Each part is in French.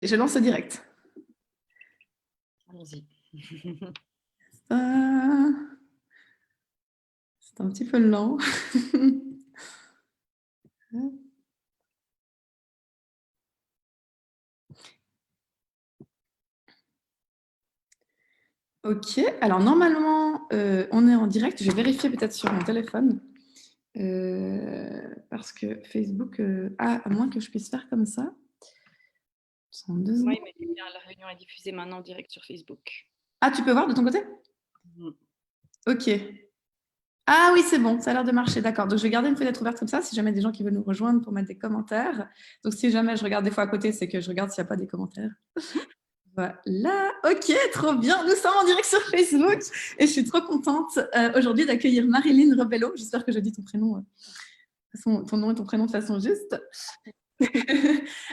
Je lance le direct. Allons-y. C'est un petit peu lent. Ok, alors normalement, on est en direct. Je vais vérifier peut-être sur mon téléphone. Parce que Facebook, à moins que je puisse faire comme ça. En 2 secondes. Moi, il m'a dit bien, la réunion est diffusée maintenant en direct sur Facebook. Ah, tu peux voir de ton côté? Mhm. Ok. Ah oui, c'est bon, ça a l'air de marcher, d'accord. Donc, je vais garder une fenêtre ouverte comme ça, si jamais des gens qui veulent nous rejoindre pour mettre des commentaires. Donc, si jamais je regarde des fois à côté, c'est que je regarde s'il n'y a pas des commentaires. Voilà, ok, trop bien. Nous sommes en direct sur Facebook et je suis trop contente aujourd'hui d'accueillir Marilyn Rebello. J'espère que je dis ton prénom, ton nom et ton prénom de façon juste.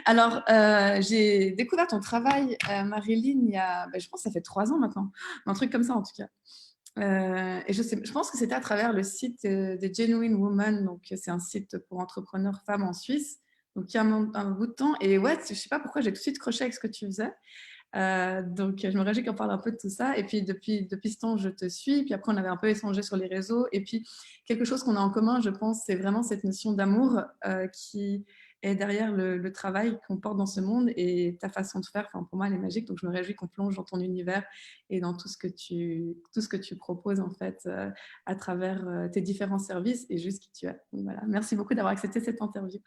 Alors, j'ai découvert ton travail, Marilyn, il y a, je pense que ça fait 3 ans maintenant, un truc comme ça en tout cas. Et je pense que c'était à travers le site des Genuine Woman, donc c'est un site pour entrepreneurs femmes en Suisse, donc il y a un bout de temps. Et ouais, je sais pas pourquoi j'ai tout de suite croché avec ce que tu faisais. Donc, je me réjouis qu'on parle un peu de tout ça. Et puis, depuis ce temps, je te suis. Puis après, on avait un peu échangé sur les réseaux. Et puis, quelque chose qu'on a en commun, je pense, c'est vraiment cette notion d'amour qui est derrière le travail qu'on porte dans ce monde. Et ta façon de faire, pour moi, elle est magique. Donc, je me réjouis qu'on plonge dans ton univers et dans tout ce que tu proposes, en fait, à travers tes différents services et juste qui tu es. Donc, voilà. Merci beaucoup d'avoir accepté cette interview.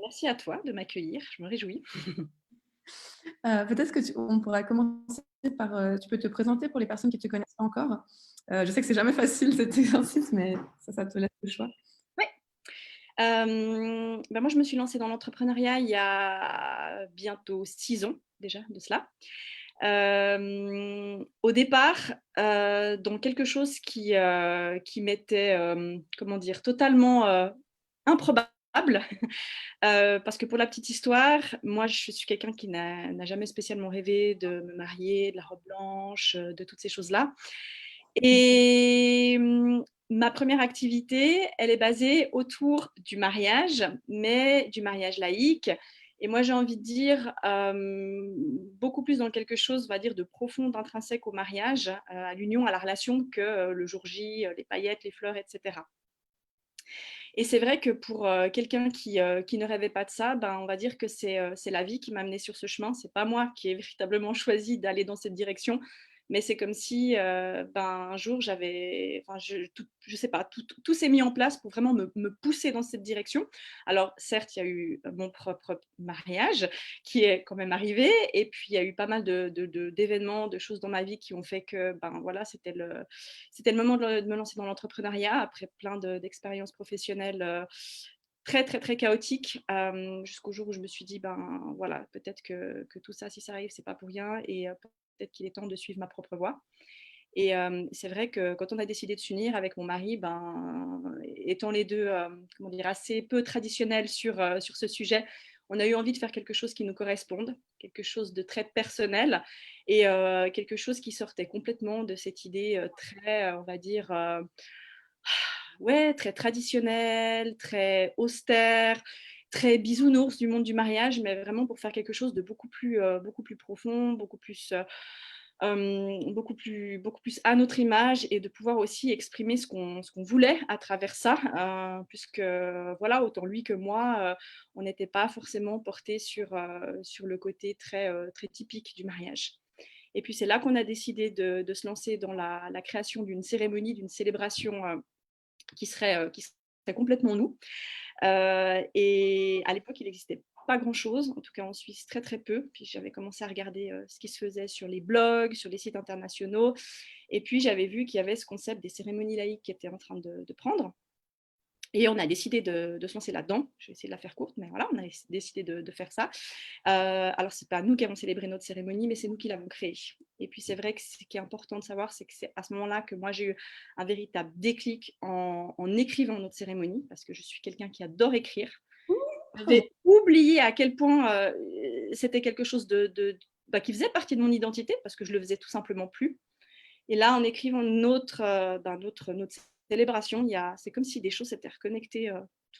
Merci à toi de m'accueillir, je me réjouis. Peut-être on pourra commencer par, tu peux te présenter pour les personnes qui ne te connaissent pas encore. Je sais que c'est jamais facile cet exercice, mais ça te laisse le choix. Ouais. Moi, je me suis lancée dans l'entrepreneuriat il y a bientôt 6 ans déjà de cela. Au départ, dans quelque chose qui m'était, comment dire, totalement improbable. Parce que pour la petite histoire, moi, je suis quelqu'un qui n'a jamais spécialement rêvé de me marier, de la robe blanche, de toutes ces choses-là. Et ma première activité, elle est basée autour du mariage, mais du mariage laïque. Et moi, j'ai envie de dire beaucoup plus dans quelque chose, on va dire, de profond, d'intrinsèque au mariage, à l'union, à la relation, que le jour J, les paillettes, les fleurs, etc. Et c'est vrai que pour quelqu'un qui ne rêvait pas de ça, on va dire que c'est la vie qui m'a amenée sur ce chemin. C'est pas moi qui ai véritablement choisi d'aller dans cette direction, mais c'est comme si un jour j'avais, enfin, je sais pas, tout s'est mis en place pour vraiment me pousser dans cette direction. Alors certes, il y a eu mon propre mariage qui est quand même arrivé, et puis il y a eu pas mal d'événements, de choses dans ma vie qui ont fait que voilà, c'était le moment de me lancer dans l'entrepreneuriat après plein d'expériences professionnelles très, très, très chaotiques, jusqu'au jour où je me suis dit, voilà, peut-être que tout ça, si ça arrive, c'est pas pour rien, et peut-être qu'il est temps de suivre ma propre voie. Et c'est vrai que quand on a décidé de s'unir avec mon mari, étant les deux, comment dire, assez peu traditionnels sur ce sujet, on a eu envie de faire quelque chose qui nous corresponde, quelque chose de très personnel, et quelque chose qui sortait complètement de cette idée très, on va dire, ouais, très traditionnelle, très austère, très bisounours du monde du mariage, mais vraiment pour faire quelque chose de beaucoup plus profond, beaucoup plus à notre image, et de pouvoir aussi exprimer ce qu'on voulait à travers ça, puisque voilà, autant lui que moi, on n'était pas forcément portés sur le côté très, très typique du mariage. Et puis c'est là qu'on a décidé de se lancer dans la création d'une cérémonie, d'une célébration qui serait complètement nous. Et à l'époque, il n'existait pas grand-chose, en tout cas en Suisse, très très peu. Puis j'avais commencé à regarder ce qui se faisait sur les blogs, sur les sites internationaux. Et puis j'avais vu qu'il y avait ce concept des cérémonies laïques qui était en train de prendre. Et on a décidé de se lancer là-dedans. Je vais essayer de la faire courte, mais voilà, on a décidé de faire ça. Alors, ce n'est pas nous qui avons célébré notre cérémonie, mais c'est nous qui l'avons créée. Et puis, c'est vrai que ce qui est important de savoir, c'est que c'est à ce moment-là que moi, j'ai eu un véritable déclic en écrivant notre cérémonie, parce que je suis quelqu'un qui adore écrire. J'avais oublié à quel point c'était quelque chose qui faisait partie de mon identité, parce que je le faisais tout simplement plus. Et là, en écrivant notre célébration, c'est comme si des choses s'étaient reconnectées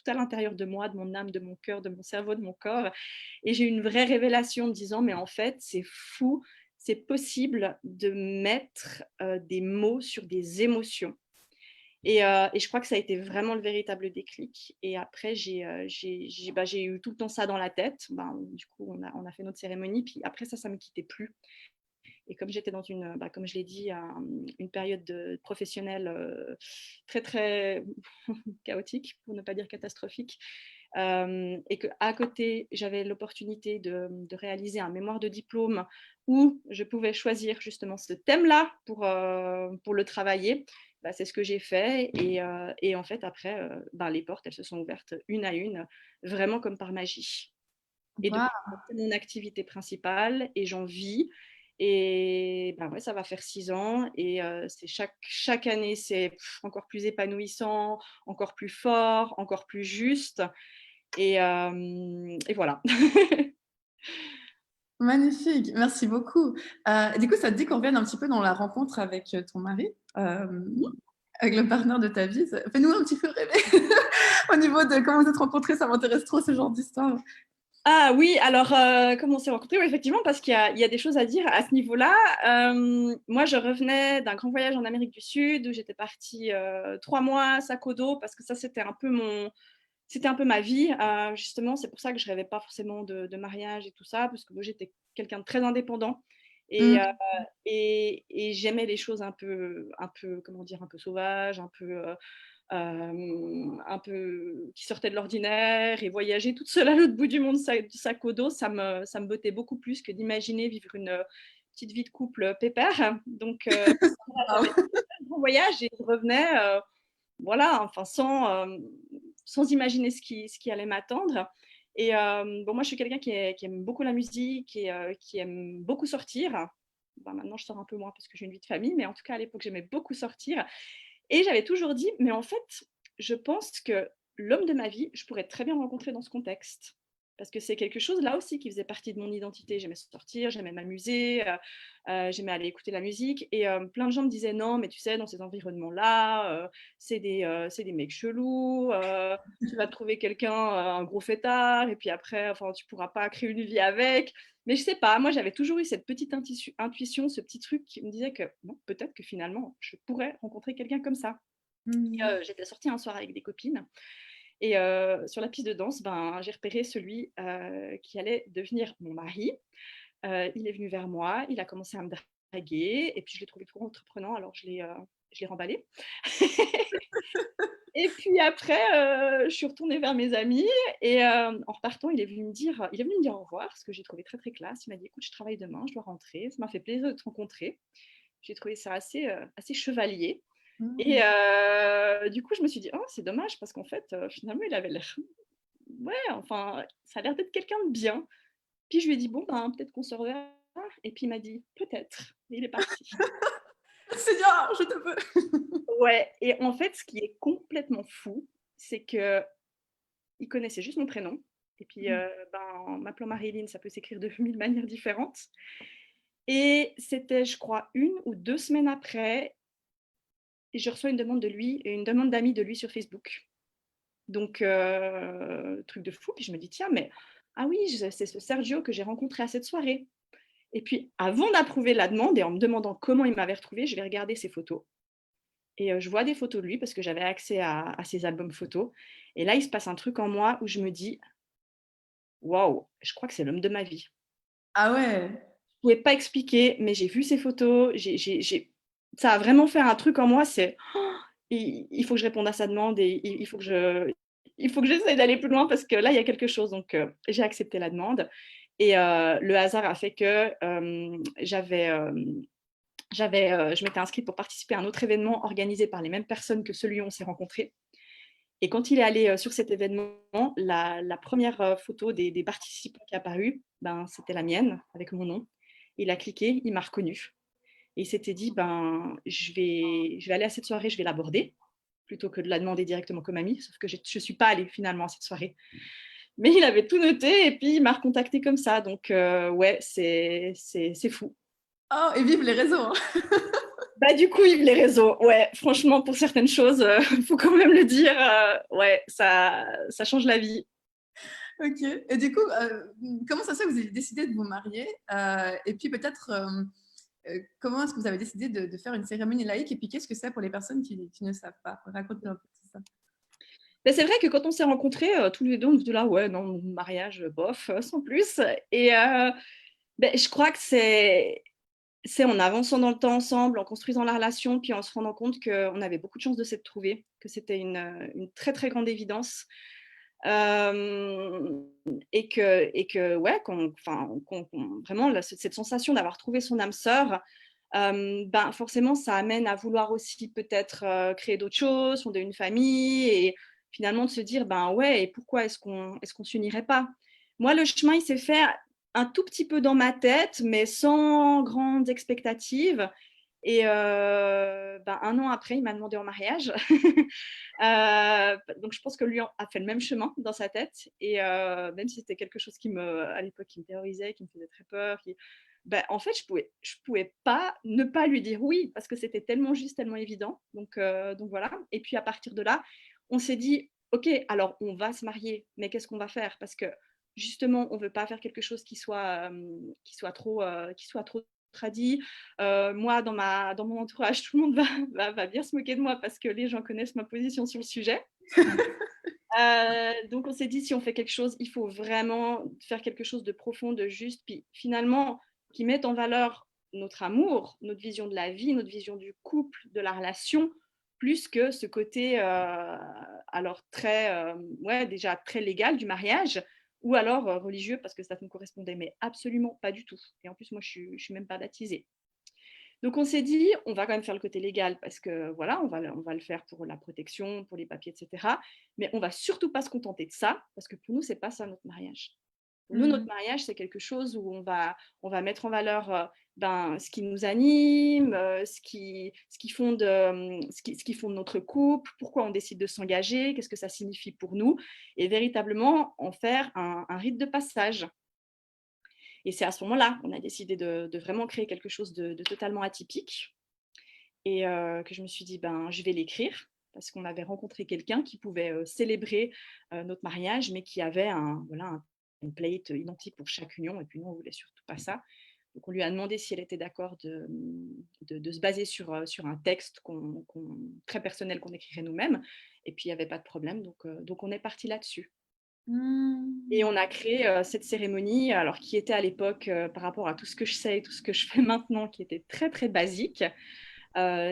tout à l'intérieur de moi, de mon âme, de mon cœur, de mon cerveau, de mon corps. Et j'ai eu une vraie révélation en me disant, mais en fait, c'est fou, c'est possible de mettre des mots sur des émotions. Et je crois que ça a été vraiment le véritable déclic. Et après, j'ai eu tout le temps ça dans la tête. Du coup, on a fait notre cérémonie. Puis après ça ne me quittait plus. Et comme j'étais dans comme je l'ai dit, une période professionnelle très, très chaotique, pour ne pas dire catastrophique, et qu'à côté, j'avais l'opportunité de réaliser un mémoire de diplôme où je pouvais choisir justement ce thème-là pour le travailler, c'est ce que j'ai fait. Et en fait, après, les portes, elles se sont ouvertes une à une, vraiment comme par magie. Et Waouh. depuis, c'est mon activité principale et j'en vis. Et ouais, ça va faire 6 ans et c'est chaque année, c'est encore plus épanouissant, encore plus fort, encore plus juste. Et voilà. Magnifique, merci beaucoup. Du coup, ça te dit qu'on revienne un petit peu dans la rencontre avec ton mari, avec le partenaire de ta vie. Fais-nous un petit peu rêver au niveau de comment vous êtes rencontrés. Ça m'intéresse trop ce genre d'histoire. Ah oui, alors comment on s'est rencontrés? Oui, effectivement, parce qu'il y a des choses à dire à ce niveau-là. Moi, je revenais d'un grand voyage en Amérique du Sud où j'étais partie 3 mois sac au dos parce que ça, c'était un peu ma vie. Justement, c'est pour ça que je rêvais pas forcément de mariage et tout ça, parce que moi, j'étais quelqu'un de très indépendant et, Mm. euh, et j'aimais les choses comment dire, un peu sauvages, un peu qui sortait de l'ordinaire, et voyager toute seule à l'autre bout du monde sac au dos, ça me bottait beaucoup plus que d'imaginer vivre une petite vie de couple pépère. Donc, j'avais fait un grand voyage et je revenais, voilà, enfin, sans imaginer ce qui allait m'attendre. Et moi, je suis quelqu'un qui aime beaucoup la musique et qui aime beaucoup sortir. Maintenant, je sors un peu moins parce que j'ai une vie de famille, mais en tout cas, à l'époque, j'aimais beaucoup sortir. Et j'avais toujours dit, mais en fait, je pense que l'homme de ma vie, je pourrais très bien le rencontrer dans ce contexte. Parce que c'est quelque chose là aussi qui faisait partie de mon identité. J'aimais sortir, j'aimais m'amuser, j'aimais aller écouter la musique. Et plein de gens me disaient non, mais tu sais, dans ces environnements-là, c'est des mecs chelous, tu vas trouver quelqu'un, un gros fêtard, et puis après, enfin, tu pourras pas créer une vie avec. Mais je sais pas, moi j'avais toujours eu cette petite intuition, ce petit truc qui me disait que bon, peut-être que finalement je pourrais rencontrer quelqu'un comme ça. Et, Mm. j'étais sortie un soir avec des copines et sur la piste de danse, j'ai repéré celui qui allait devenir mon mari. Il est venu vers moi, il a commencé à me draguer et puis je l'ai trouvé trop entreprenant, alors je l'ai remballé. Et puis après, je suis retournée vers mes amis et en repartant, il est venu me dire au revoir, ce que j'ai trouvé très, très classe. Il m'a dit: «Écoute, je travaille demain, je dois rentrer. Ça m'a fait plaisir de te rencontrer». J'ai trouvé ça assez chevalier et Mm. du coup, je me suis dit: «Oh, c'est dommage» parce qu'en fait, finalement, il avait l'air ouais, enfin, ça a l'air d'être quelqu'un de bien. Puis je lui ai dit: «Bon, peut-être qu'on se reverra» et puis il m'a dit: «Peut-être» et il est parti. Seigneur, je te veux. Ouais, et en fait, ce qui est complètement fou, c'est qu'il connaissait juste mon prénom et puis, en m'appelant Marilyn, ça peut s'écrire de 1000 manières différentes et c'était, je crois, 1 ou 2 semaines après, et je reçois une demande de lui et une demande d'amis de lui sur Facebook. Donc, truc de fou, puis je me dis: «Tiens, mais ah oui, c'est ce Sergio que j'ai rencontré à cette soirée». Et puis, avant d'approuver la demande et en me demandant comment il m'avait retrouvée, je vais regarder ses photos et je vois des photos de lui parce que j'avais accès à ses albums photos et là, il se passe un truc en moi où je me dis: «Waouh, je crois que c'est l'homme de ma vie». Ah ouais. Je pouvais pas expliquer, mais j'ai vu ses photos, ça a vraiment fait un truc en moi, c'est: «Oh, il faut que je réponde à sa demande et il faut que j'essaie d'aller plus loin parce que là, il y a quelque chose». Donc j'ai accepté la demande et le hasard a fait que, je m'étais inscrite pour participer à un autre événement organisé par les mêmes personnes que celui où on s'est rencontrés. Et quand il est allé sur cet événement, la première photo des participants qui est apparue, c'était la mienne avec mon nom. Il a cliqué, il m'a reconnue et il s'était dit: je vais aller à cette soirée, je vais l'aborder plutôt que de la demander directement comme amie. Sauf que je ne suis pas allée finalement à cette soirée. Mais il avait tout noté et puis il m'a recontacté comme ça. Donc ouais, c'est fou. Oh, et vive les réseaux, hein. Bah, du coup, les réseaux, ouais, franchement, pour certaines choses, faut quand même le dire, ouais, ça change la vie. Ok. Et du coup, comment ça se fait que vous avez décidé de vous marier? Et puis peut-être, comment est-ce que vous avez décidé de faire une cérémonie laïque? Et puis qu'est-ce que c'est pour les personnes qui ne savent pas? Raconte-nous un peu tout ça. Mais c'est vrai que quand on s'est rencontrés, tous les deux, on était là, ouais, non, mariage, bof, sans plus. Et ben, je crois que c'est en avançant dans le temps ensemble, en construisant la relation, puis en se rendant compte qu'on avait beaucoup de chance de s'être trouvés, que c'était une très, très grande évidence. Euh, et que ouais, vraiment, cette sensation d'avoir trouvé son âme sœur, ben, forcément, ça amène à vouloir aussi peut-être créer d'autres choses, fonder une famille, et finalement de se dire, ben ouais, et pourquoi est-ce qu'on s'unirait pas? Moi, le chemin, il s'est fait un tout petit peu dans ma tête, mais sans grandes expectatives. Et ben, un an après, il m'a demandé en mariage. Donc, je pense que lui a fait le même chemin dans sa tête. Et même si c'était quelque chose à l'époque, qui me terrorisait, qui me faisait très peur, ben, en fait, je pouvais pas ne pas lui dire oui, parce que c'était tellement juste, tellement évident. Donc voilà. Et puis à partir de là, on s'est dit, OK, alors on va se marier, mais qu'est-ce qu'on va faire? Parce que justement, on veut pas faire quelque chose qui soit trop tradit. Moi, dans mon entourage, tout le monde va bien se moquer de moi parce que les gens connaissent ma position sur le sujet. Donc, on s'est dit, si on fait quelque chose, il faut vraiment faire quelque chose de profond, de juste, puis finalement, qui mette en valeur notre amour, notre vision de la vie, notre vision du couple, de la relation, plus que ce côté, alors très, ouais, déjà très légal du mariage, ou alors religieux, parce que ça ne correspondait, mais absolument pas du tout. Et en plus, moi, je suis même pas baptisée. Donc on s'est dit, on va quand même faire le côté légal parce que voilà, on va le faire pour la protection, pour les papiers, etc. Mais on va surtout pas se contenter de ça parce que pour nous, c'est pas ça notre mariage. Pour nous, notre Mm. mariage, c'est quelque chose où on va mettre en valeur ben, ce qui nous anime, ce qui fonde notre couple, pourquoi on décide de s'engager, qu'est-ce que ça signifie pour nous, et véritablement en faire un rite de passage. Et c'est à ce moment-là qu'on a décidé de vraiment créer quelque chose de totalement atypique et que je me suis dit, ben, je vais l'écrire parce qu'on avait rencontré quelqu'un qui pouvait célébrer notre mariage, mais qui avait voilà, un template identique pour chaque union. Et puis nous, on ne voulait surtout pas ça. Donc on lui a demandé si elle était d'accord de se baser sur un texte très personnel qu'on écrirait nous-mêmes. Et puis il n'y avait pas de problème. Donc on est parti là-dessus. Et Mm. on a créé cette cérémonie, alors qui était à l'époque, par rapport à tout ce que je sais et tout ce que je fais maintenant, qui était très très basique.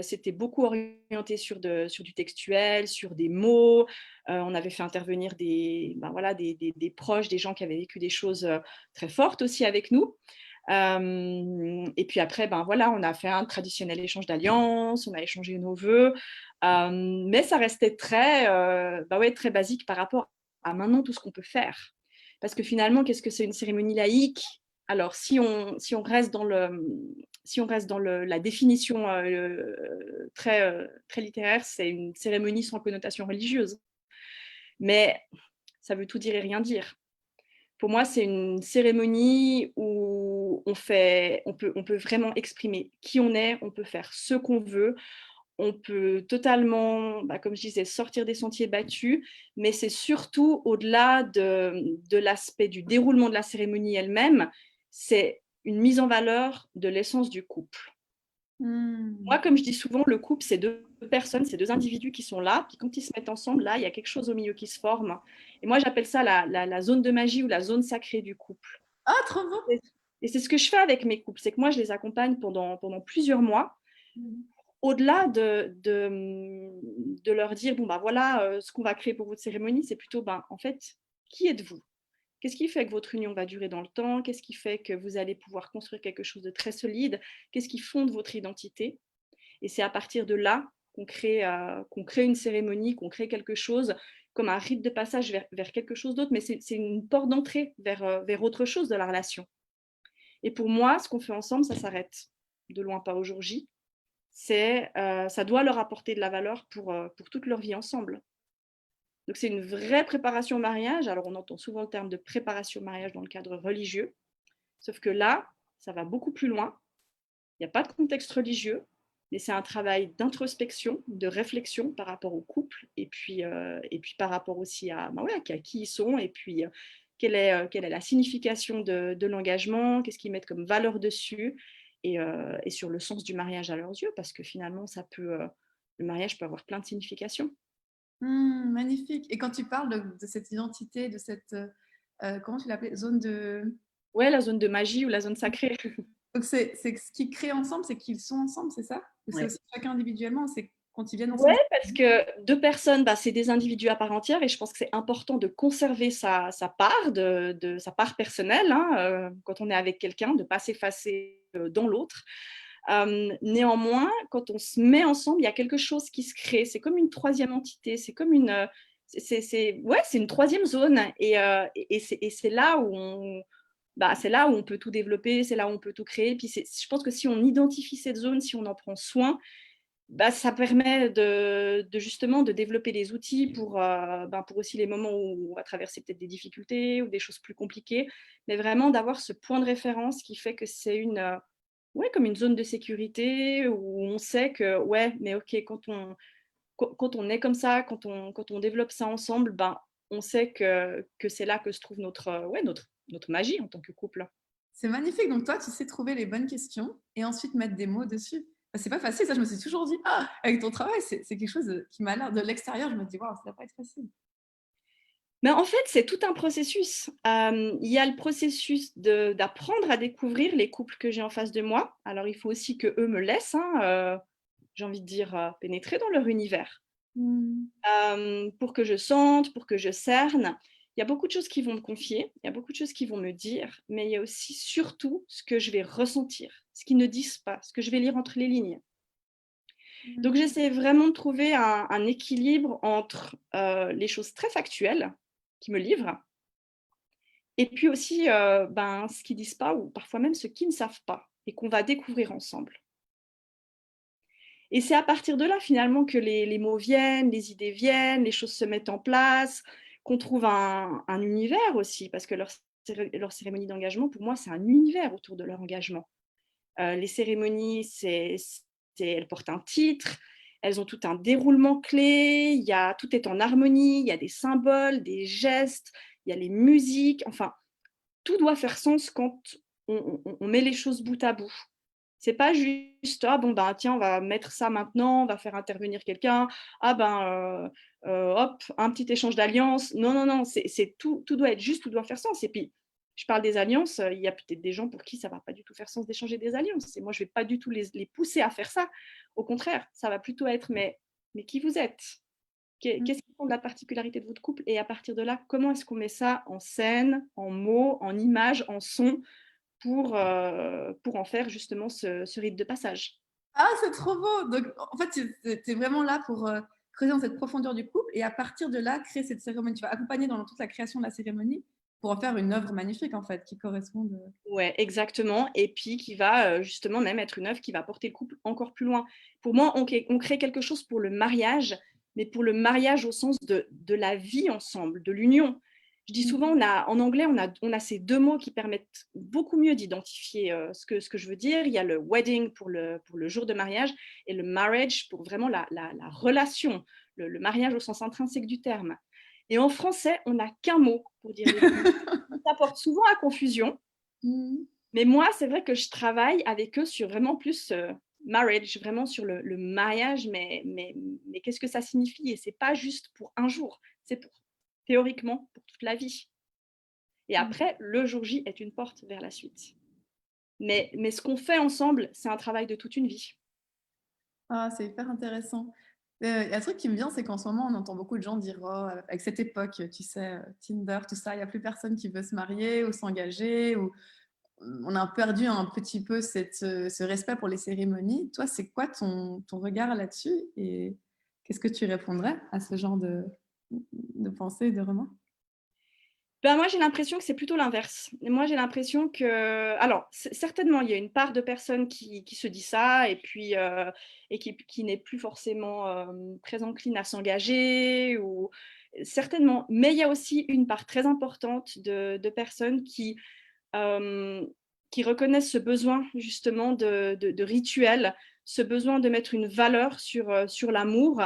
C'était beaucoup orienté sur du textuel, sur des mots. On avait fait intervenir ben voilà, des proches, des gens qui avaient vécu des choses très fortes aussi avec nous. Et puis après, ben voilà, on a fait un traditionnel échange d'alliances, on a échangé nos vœux, mais ça restait bah ouais, très basique par rapport à maintenant tout ce qu'on peut faire. Parce que finalement, qu'est-ce que c'est une cérémonie laïque? Alors, si on reste dans la définition très littéraire, c'est une cérémonie sans connotation religieuse. Mais ça veut tout dire et rien dire. Pour moi, c'est une cérémonie où on peut vraiment exprimer qui on est, on peut faire ce qu'on veut, on peut totalement, bah, comme je disais, sortir des sentiers battus, mais c'est surtout au-delà de l'aspect du déroulement de la cérémonie elle-même, c'est une mise en valeur de l'essence du couple. Moi, Mm. comme je dis souvent, le couple, c'est deux personnes, c'est deux individus qui sont là, puis quand ils se mettent ensemble, là, il y a quelque chose au milieu qui se forme. Et moi, j'appelle ça la zone de magie ou la zone sacrée du couple. Ah, trop beau. Et c'est ce que je fais avec mes couples, c'est que moi, je les accompagne pendant plusieurs mois, au-delà de leur dire, bon, bah voilà, ce qu'on va créer pour votre cérémonie, c'est plutôt, ben, en fait, qui êtes-vous? Qu'est-ce qui fait que votre union va durer dans le temps? Qu'est-ce qui fait que vous allez pouvoir construire quelque chose de très solide? Qu'est-ce qui fonde votre identité? Et c'est à partir de là qu'on crée une cérémonie, qu'on crée quelque chose comme un rite de passage vers quelque chose d'autre, mais c'est une porte d'entrée vers autre chose de la relation. Et pour moi, ce qu'on fait ensemble, ça s'arrête de loin pas au jour J. Ça doit leur apporter de la valeur pour toute leur vie ensemble. Donc c'est une vraie préparation au mariage. Alors on entend souvent le terme de préparation au mariage dans le cadre religieux, sauf que là, ça va beaucoup plus loin. Il n'y a pas de contexte religieux. mais c'est un travail d'introspection, de réflexion par rapport au couple, et puis par rapport aussi à, ben ouais, à qui ils sont, et puis quelle est la signification de l'engagement, qu'est-ce qu'ils mettent comme valeur dessus, et sur le sens du mariage à leurs yeux, parce que finalement, le mariage peut avoir plein de significations. Magnifique. Et quand tu parles de cette identité, de cette, comment tu l'appelais, zone de... Ouais, la zone de magie ou la zone sacrée. Donc c'est ce qu'ils créent ensemble, c'est qu'ils sont ensemble, c'est ça? Ou c'est Ouais. aussi chacun individuellement, c'est quand ils viennent Ouais, ensemble? parce que deux personnes, bah, c'est des individus à part entière, et je pense que c'est important de conserver sa part, sa part personnelle, hein, quand on est avec quelqu'un, de ne pas s'effacer dans l'autre. Néanmoins, quand on se met ensemble, il y a quelque chose qui se crée. C'est comme une troisième entité, c'est comme ouais, c'est une troisième zone, et c'est là où c'est là où on peut tout développer, c'est là où on peut tout créer. Puis je pense que si on identifie cette zone, si on en prend soin, bah, ça permet justement de développer des outils pour aussi les moments où on va traverser peut-être des difficultés ou des choses plus compliquées, mais vraiment d'avoir ce point de référence qui fait que c'est ouais, comme une zone de sécurité où on sait que, ouais, mais ok, quand on est comme ça, quand on développe ça ensemble, ben, on sait que c'est là que se trouve ouais, notre magie en tant que couple. C'est magnifique. Donc toi, tu sais trouver les bonnes questions et ensuite mettre des mots dessus. Bah, c'est pas facile, ça je me suis toujours dit: «Ah, avec ton travail, c'est quelque chose, qui m'a l'air de l'extérieur, je me dis: «Waouh, ça va pas être facile». Mais en fait, c'est tout un processus. Il y a le processus d'apprendre à découvrir les couples que j'ai en face de moi. Alors, il faut aussi qu'eux me laissent, hein, j'ai envie de dire, pénétrer dans leur univers. Mmh. Pour que je sente, pour que je cerne. Il y a beaucoup de choses qu'ils vont me confier, il y a beaucoup de choses qu'ils vont me dire, mais il y a aussi surtout ce que je vais ressentir, ce qu'ils ne disent pas, ce que je vais lire entre les lignes. Mmh. Donc j'essaie vraiment de trouver un équilibre entre les choses très factuelles qui me livrent, et puis aussi ben, ce qu'ils disent pas, ou parfois même ce qu'ils ne savent pas, et qu'on va découvrir ensemble. Et c'est à partir de là, finalement, que les mots viennent, les idées viennent, les choses se mettent en place, qu'on trouve un univers aussi, parce que leur cérémonie d'engagement, pour moi, c'est un univers autour de leur engagement. Les cérémonies, elles portent un titre, elles ont tout un déroulement clé, tout est en harmonie, il y a des symboles, des gestes, il y a les musiques, enfin, tout doit faire sens quand on met les choses bout à bout. C'est pas juste, ah bon, ben tiens, on va mettre ça maintenant, on va faire intervenir quelqu'un, ah ben, hop, un petit échange d'alliances. Non, non, non, tout doit être juste, tout doit faire sens. Et puis, je parle des alliances, il y a peut-être des gens pour qui ça va pas du tout faire sens d'échanger des alliances. Et moi, je vais pas du tout les pousser à faire ça. Au contraire, ça va plutôt être, mais qui vous êtes? Qu'est-ce qui font de la particularité de votre couple? Et à partir de là, comment est-ce qu'on met ça en scène, en mots, en images, en sons, pour en faire justement ce rite de passage? Ah, c'est trop beau! Donc en fait, tu es vraiment là pour, creuser dans cette profondeur du couple et à partir de là, créer cette cérémonie. Tu vas accompagner dans toute la création de la cérémonie pour en faire une œuvre magnifique en fait, qui corresponde, Ouais, exactement, et puis qui va, justement même être une œuvre qui va porter le couple encore plus loin. Pour moi, on crée quelque chose pour le mariage, mais pour le mariage au sens de la vie ensemble, de l'union. Je dis mmh. souvent, en anglais, on a ces 2 mots qui permettent beaucoup mieux d'identifier, ce que je veux dire. Il y a le wedding pour le jour de mariage, et le marriage pour vraiment la relation, le mariage au sens intrinsèque du terme. Et en français, on n'a qu'un mot pour dire les 2 mots. Ça porte souvent à confusion. Mmh. Mais moi, c'est vrai que je travaille avec eux sur vraiment plus marriage, vraiment sur le mariage, mais qu'est-ce que ça signifie? Et c'est pas juste pour un jour, c'est théoriquement pour toute la vie. Et Mmh. après, le jour J est une porte vers la suite. Mais ce qu'on fait ensemble, c'est un travail de toute une vie. Ah, c'est hyper intéressant. Il y a un truc qui me vient, c'est qu'en ce moment, on entend beaucoup de gens dire: «Oh, avec cette époque, tu sais, Tinder, tout ça, il y a plus personne qui veut se marier ou s'engager ou on a perdu un petit peu ce respect pour les cérémonies». Toi, c'est quoi ton regard là-dessus et qu'est-ce que tu répondrais à ce genre de pensée, de remarques? Ben, moi, j'ai l'impression que c'est plutôt l'inverse. Moi, j'ai l'impression alors, certainement, il y a une part de personnes qui se dit ça, et puis, et qui n'est plus forcément, très encline à s'engager, ou certainement. Mais il y a aussi une part très importante de personnes hem, qui reconnaissent ce besoin justement de rituels, ce besoin de mettre une valeur sur l'amour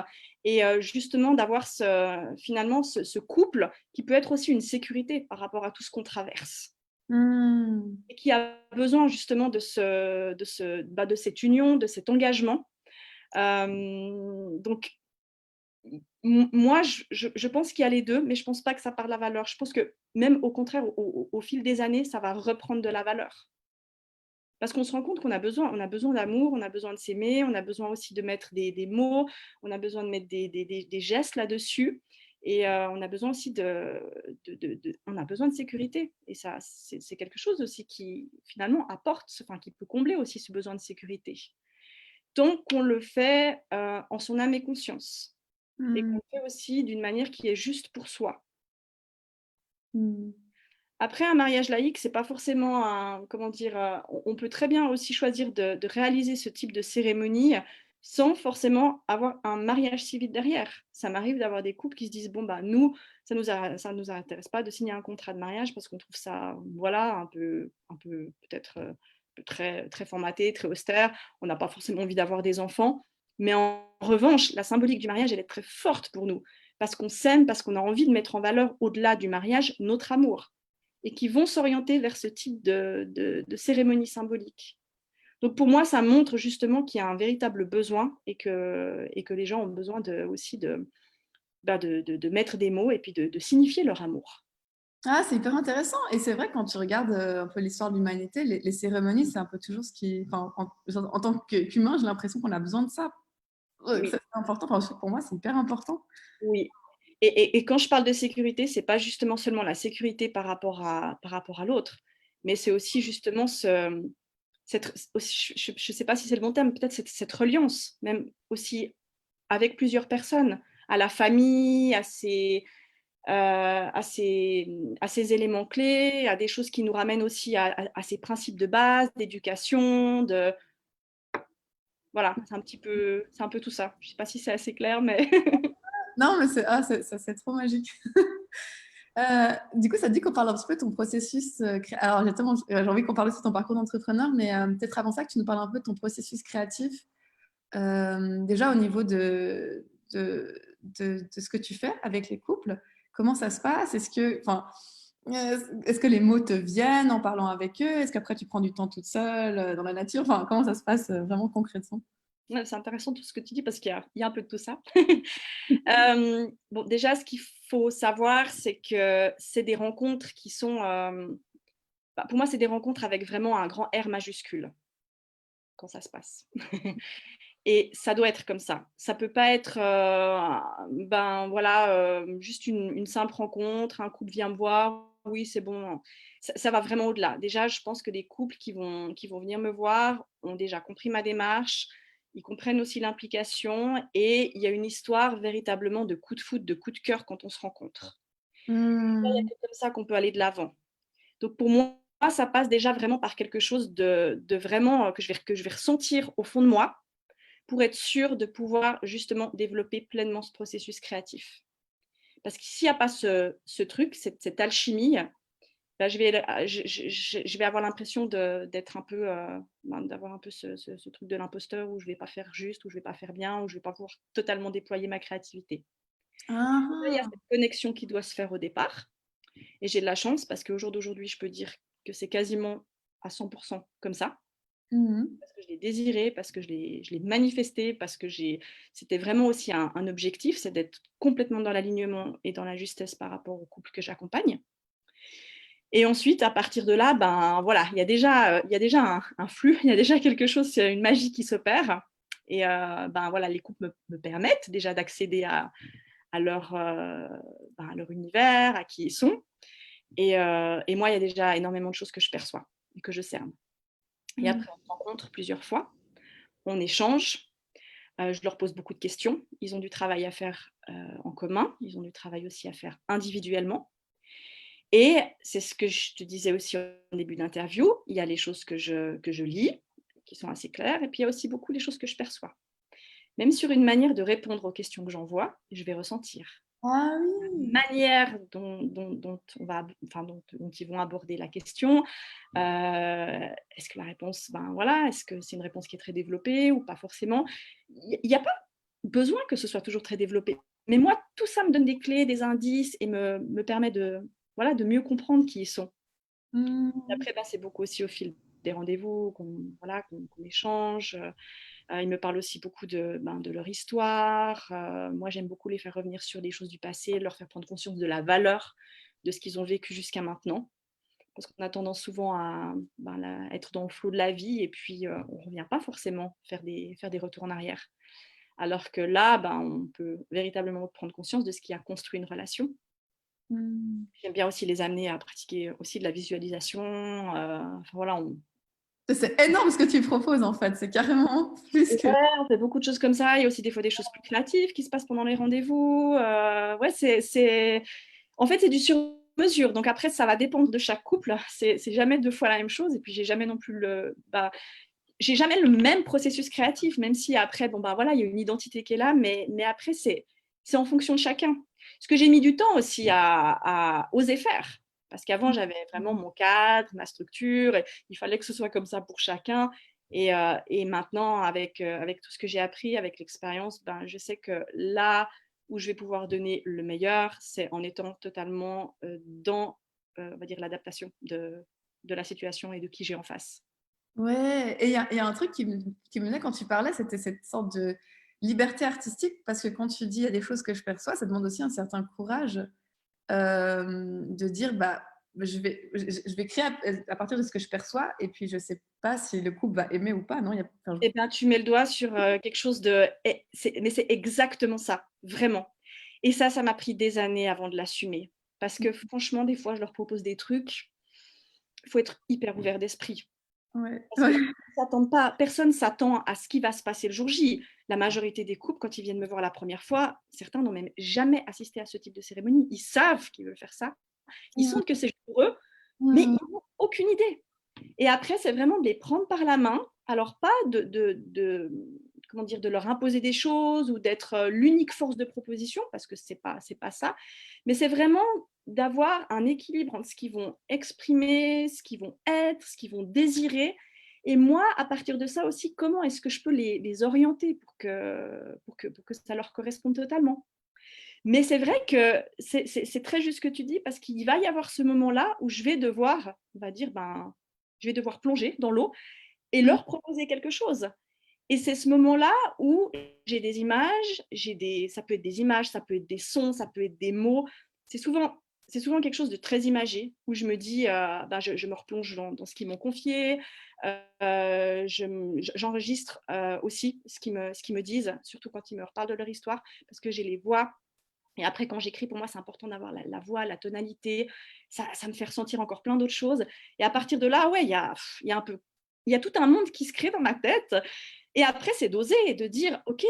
et justement d'avoir finalement ce couple qui peut être aussi une sécurité par rapport à tout ce qu'on traverse Mmh. et qui a besoin justement de cette union, de cet engagement. Donc, moi, je pense qu'il y a les deux, mais je ne pense pas que ça part de la valeur. Je pense que même au contraire, au fil des années, ça va reprendre de la valeur. Parce qu'on se rend compte qu'on a besoin d'amour, on a besoin de s'aimer, on a besoin aussi de mettre des mots, on a besoin de mettre des gestes là-dessus. Et on a besoin aussi on a besoin de sécurité. Et ça, c'est quelque chose aussi qui, finalement, qui peut combler aussi ce besoin de sécurité. Tant qu'on le fait en son âme et conscience. Et qu'on Mmh. le fait aussi d'une manière qui est juste pour soi. Mmh. Après, un mariage laïque, c'est pas forcément comment dire, on peut très bien aussi choisir de réaliser ce type de cérémonie sans forcément avoir un mariage civil derrière. Ça m'arrive d'avoir des couples qui se disent, bon, bah, nous, ça nous intéresse pas de signer un contrat de mariage parce qu'on trouve ça, voilà, un peu peut-être très, très formaté, très austère. On n'a pas forcément envie d'avoir des enfants. Mais en revanche, la symbolique du mariage, elle est très forte pour nous parce qu'on s'aime, parce qu'on a envie de mettre en valeur, au-delà du mariage, notre amour et qui vont s'orienter vers ce type de cérémonie symbolique. Donc pour moi, ça montre justement qu'il y a un véritable besoin et que les gens ont besoin aussi de mettre des mots et puis de signifier leur amour. Ah, c'est hyper intéressant. Et c'est vrai, quand tu regardes un peu l'histoire de l'humanité, les cérémonies, c'est un peu toujours ce qui. Enfin, en tant qu'humain, j'ai l'impression qu'on a besoin de ça. Oui, C'est important. Enfin, pour moi, c'est hyper important. oui. Et quand je parle de sécurité, c'est pas justement seulement la sécurité par rapport à l'autre, mais c'est aussi justement je ne sais pas si c'est le bon terme, peut-être cette reliance, même aussi avec plusieurs personnes, à la famille, à ces éléments clés, à des choses qui nous ramènent aussi à ces principes de base, d'éducation, voilà, c'est un peu tout ça. Je ne sais pas si c'est assez clair, mais Non, mais c'est trop magique. Du coup, ça te dit qu'on parle un petit peu de ton processus. Alors, j'ai envie qu'on parle aussi de ton parcours d'entrepreneur, mais peut-être avant ça, que tu nous parles un peu de ton processus créatif. Déjà, au niveau de ce que tu fais avec les couples, comment ça se passe? Est-ce que les mots te viennent en parlant avec eux? Est-ce qu'après, tu prends du temps toute seule dans la nature? Enfin, comment ça se passe vraiment concrètement? ouais, c'est intéressant tout ce que tu dis parce qu'il y a un peu de tout ça. Bon, déjà, ce qu'il faut savoir, c'est que c'est des rencontres qui sont, pour moi, c'est des rencontres avec vraiment un grand R majuscule quand ça se passe. Et ça doit être comme ça. Ça peut pas être, ben, voilà, juste une simple rencontre, un couple vient me voir, oui, c'est bon. Ça va vraiment au-delà. Déjà, je pense que des couples qui vont venir me voir ont déjà compris ma démarche, ils comprennent aussi l'implication et il y a une histoire véritablement de coup de foudre, de coup de cœur quand on se rencontre. Il y a Mmh. que comme ça qu'on peut aller de l'avant. Donc pour moi, ça passe déjà vraiment par quelque chose de vraiment, que je vais ressentir au fond de moi pour être sûr de pouvoir justement développer pleinement ce processus créatif. Parce que s'il n'y a pas ce truc, cette alchimie, bah, je vais avoir l'impression d'être un peu, d'avoir un peu ce truc de l'imposteur où je ne vais pas faire juste, où je ne vais pas faire bien, où je ne vais pas pouvoir totalement déployer ma créativité. Là, il y a Ah, cette connexion qui doit se faire au départ. Et j'ai de la chance parce qu'au jour d'aujourd'hui, je peux dire que c'est quasiment à 100% comme ça. mhm. Parce que je l'ai désiré, parce que je l'ai manifesté, parce que c'était vraiment aussi un objectif, c'est d'être complètement dans l'alignement et dans la justesse par rapport au couple que j'accompagne. Et ensuite, à partir de là, ben voilà, il y a déjà un flux, il y a déjà quelque chose, une magie qui s'opère. Et ben voilà, les couples me permettent déjà d'accéder à à leur univers, à qui ils sont. Et moi, il y a déjà énormément de choses que je perçois et que je cerne. Et Mhm. après, on se rencontre plusieurs fois, on échange. Je leur pose beaucoup de questions. Ils ont du travail à faire en commun, ils ont du travail aussi à faire individuellement. Et c'est ce que je te disais aussi au début d'interview, il y a les choses que je lis, qui sont assez claires, et puis il y a aussi beaucoup les choses que je perçois. Même sur une manière de répondre aux questions que j'envoie, je vais ressentir. Ah oui. manière dont on va, enfin, dont ils vont aborder la question. Est-ce que la réponse, ben voilà, est-ce que c'est une réponse qui est très développée ou pas forcément? Il n'y a pas besoin que ce soit toujours très développé. Mais moi, tout ça me donne des clés, des indices et me permet de, voilà, de mieux comprendre qui ils sont. Hmm. Après, ben, c'est beaucoup aussi au fil des rendez-vous qu'on, voilà, qu'on échange. Ils me parlent aussi beaucoup de leur histoire. Moi, j'aime beaucoup les faire revenir sur des choses du passé, leur faire prendre conscience de la valeur de ce qu'ils ont vécu jusqu'à maintenant. Parce qu'on a tendance souvent à être dans le flot de la vie et puis on ne revient pas forcément faire des retours en arrière. Alors que là, on peut véritablement prendre conscience de ce qui a construit une relation. Hmm. J'aime bien aussi les amener à pratiquer aussi de la visualisation. Enfin, voilà, C'est énorme ce que tu proposes en fait, c'est carrément plus ouais, que. on fait beaucoup de choses comme ça. Il y a aussi des fois des choses plus créatives qui se passent pendant les rendez-vous. Ouais, en fait, c'est du sur-mesure. Donc après, ça va dépendre de chaque couple. C'est jamais deux fois la même chose. Et puis, j'ai jamais non plus j'ai jamais le même processus créatif, même si après, bon, voilà, il y a une identité qui est là. Mais après, c'est en fonction de chacun. Ce que j'ai mis du temps aussi à oser faire. Parce qu'avant, j'avais vraiment mon cadre, ma structure. Et il fallait que ce soit comme ça pour chacun. Et maintenant, avec tout ce que j'ai appris, avec l'expérience, je sais que là où je vais pouvoir donner le meilleur, c'est en étant totalement dans, on va dire, l'adaptation de la situation et de qui j'ai en face. Ouais, et il y a un truc qui me venait quand tu parlais, c'était cette sorte de liberté artistique, parce que quand tu dis il y a des choses que je perçois, ça demande aussi un certain courage de dire bah, je vais créer à partir de ce que je perçois, et puis je sais pas si le couple va aimer ou pas, non? Enfin, Eh bien, tu mets le doigt sur quelque chose de... Mais c'est exactement ça, vraiment. Et ça m'a pris des années avant de l'assumer. Parce que franchement, des fois, je leur propose des trucs. Il faut être hyper ouvert d'esprit. ouais. Parce que personne ne s'attend à ce qui va se passer le jour J. La majorité des couples, quand ils viennent me voir la première fois, certains n'ont même jamais assisté à ce type de cérémonie. Ils savent qu'ils veulent faire ça. Ils sentent que c'est pour eux, mais Mm. ils n'ont aucune idée. Et après, c'est vraiment de les prendre par la main. Alors, pas comment dire, de leur imposer des choses ou d'être l'unique force de proposition, parce que c'est pas ça. Mais c'est vraiment d'avoir un équilibre entre ce qu'ils vont exprimer, ce qu'ils vont être, ce qu'ils vont désirer. Et moi, à partir de ça aussi, comment est-ce que je peux les orienter pour que ça leur corresponde totalement. Mais c'est vrai que c'est très juste ce que tu dis, parce qu'il va y avoir ce moment-là où je vais devoir, on va dire, je vais devoir plonger dans l'eau et Mm. leur proposer quelque chose. Et c'est ce moment-là où j'ai des images, ça peut être des images, ça peut être des sons, ça peut être des mots. C'est souvent, c'est souvent quelque chose de très imagé, où je me dis, je me replonge dans ce qu'ils m'ont confié, j'enregistre aussi ce qu'ils me disent, surtout quand ils me reparlent de leur histoire, parce que j'ai les voix. Et après, quand j'écris, pour moi, c'est important d'avoir la voix, la tonalité. Ça me fait ressentir encore plein d'autres choses. Et à partir de là, ouais, il y a tout un monde qui se crée dans ma tête. Et après, c'est d'oser et de dire, OK,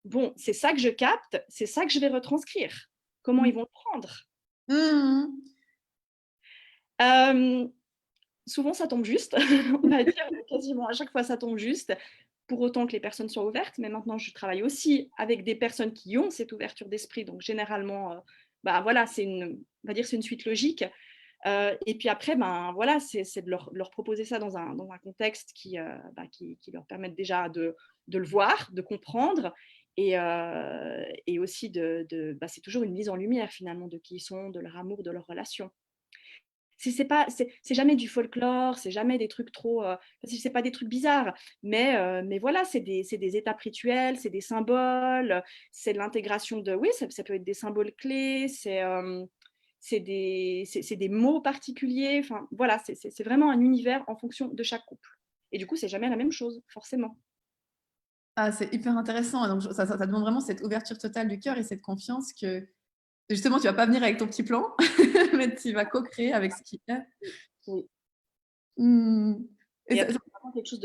bon, c'est ça que je capte, c'est ça que je vais retranscrire. Comment ils vont le prendre? Mm. Euh, Souvent, ça tombe juste. On va dire quasiment à chaque fois, ça tombe juste. Pour autant que les personnes soient ouvertes. Mais maintenant, je travaille aussi avec des personnes qui ont cette ouverture d'esprit. Donc, généralement, voilà, on va dire, c'est une suite logique. Et puis après, voilà, c'est de leur proposer ça dans un contexte qui leur permette déjà de le voir, de comprendre. Et aussi c'est toujours une mise en lumière finalement de qui ils sont, de leur amour, de leur relation. C'est jamais du folklore, c'est jamais des trucs trop, c'est pas des trucs bizarres, mais voilà, c'est des étapes rituelles, c'est des symboles, c'est de l'intégration oui, ça peut être des symboles clés, c'est des mots particuliers, enfin voilà, c'est vraiment un univers en fonction de chaque couple. Et du coup, c'est jamais la même chose, forcément. Ah, c'est hyper intéressant. Donc, ça demande vraiment cette ouverture totale du cœur et cette confiance que justement, tu vas pas venir avec ton petit plan, mais tu vas co-créer avec ce qu'il y a. Oui. Mm. Et Et après, c'est vraiment quelque chose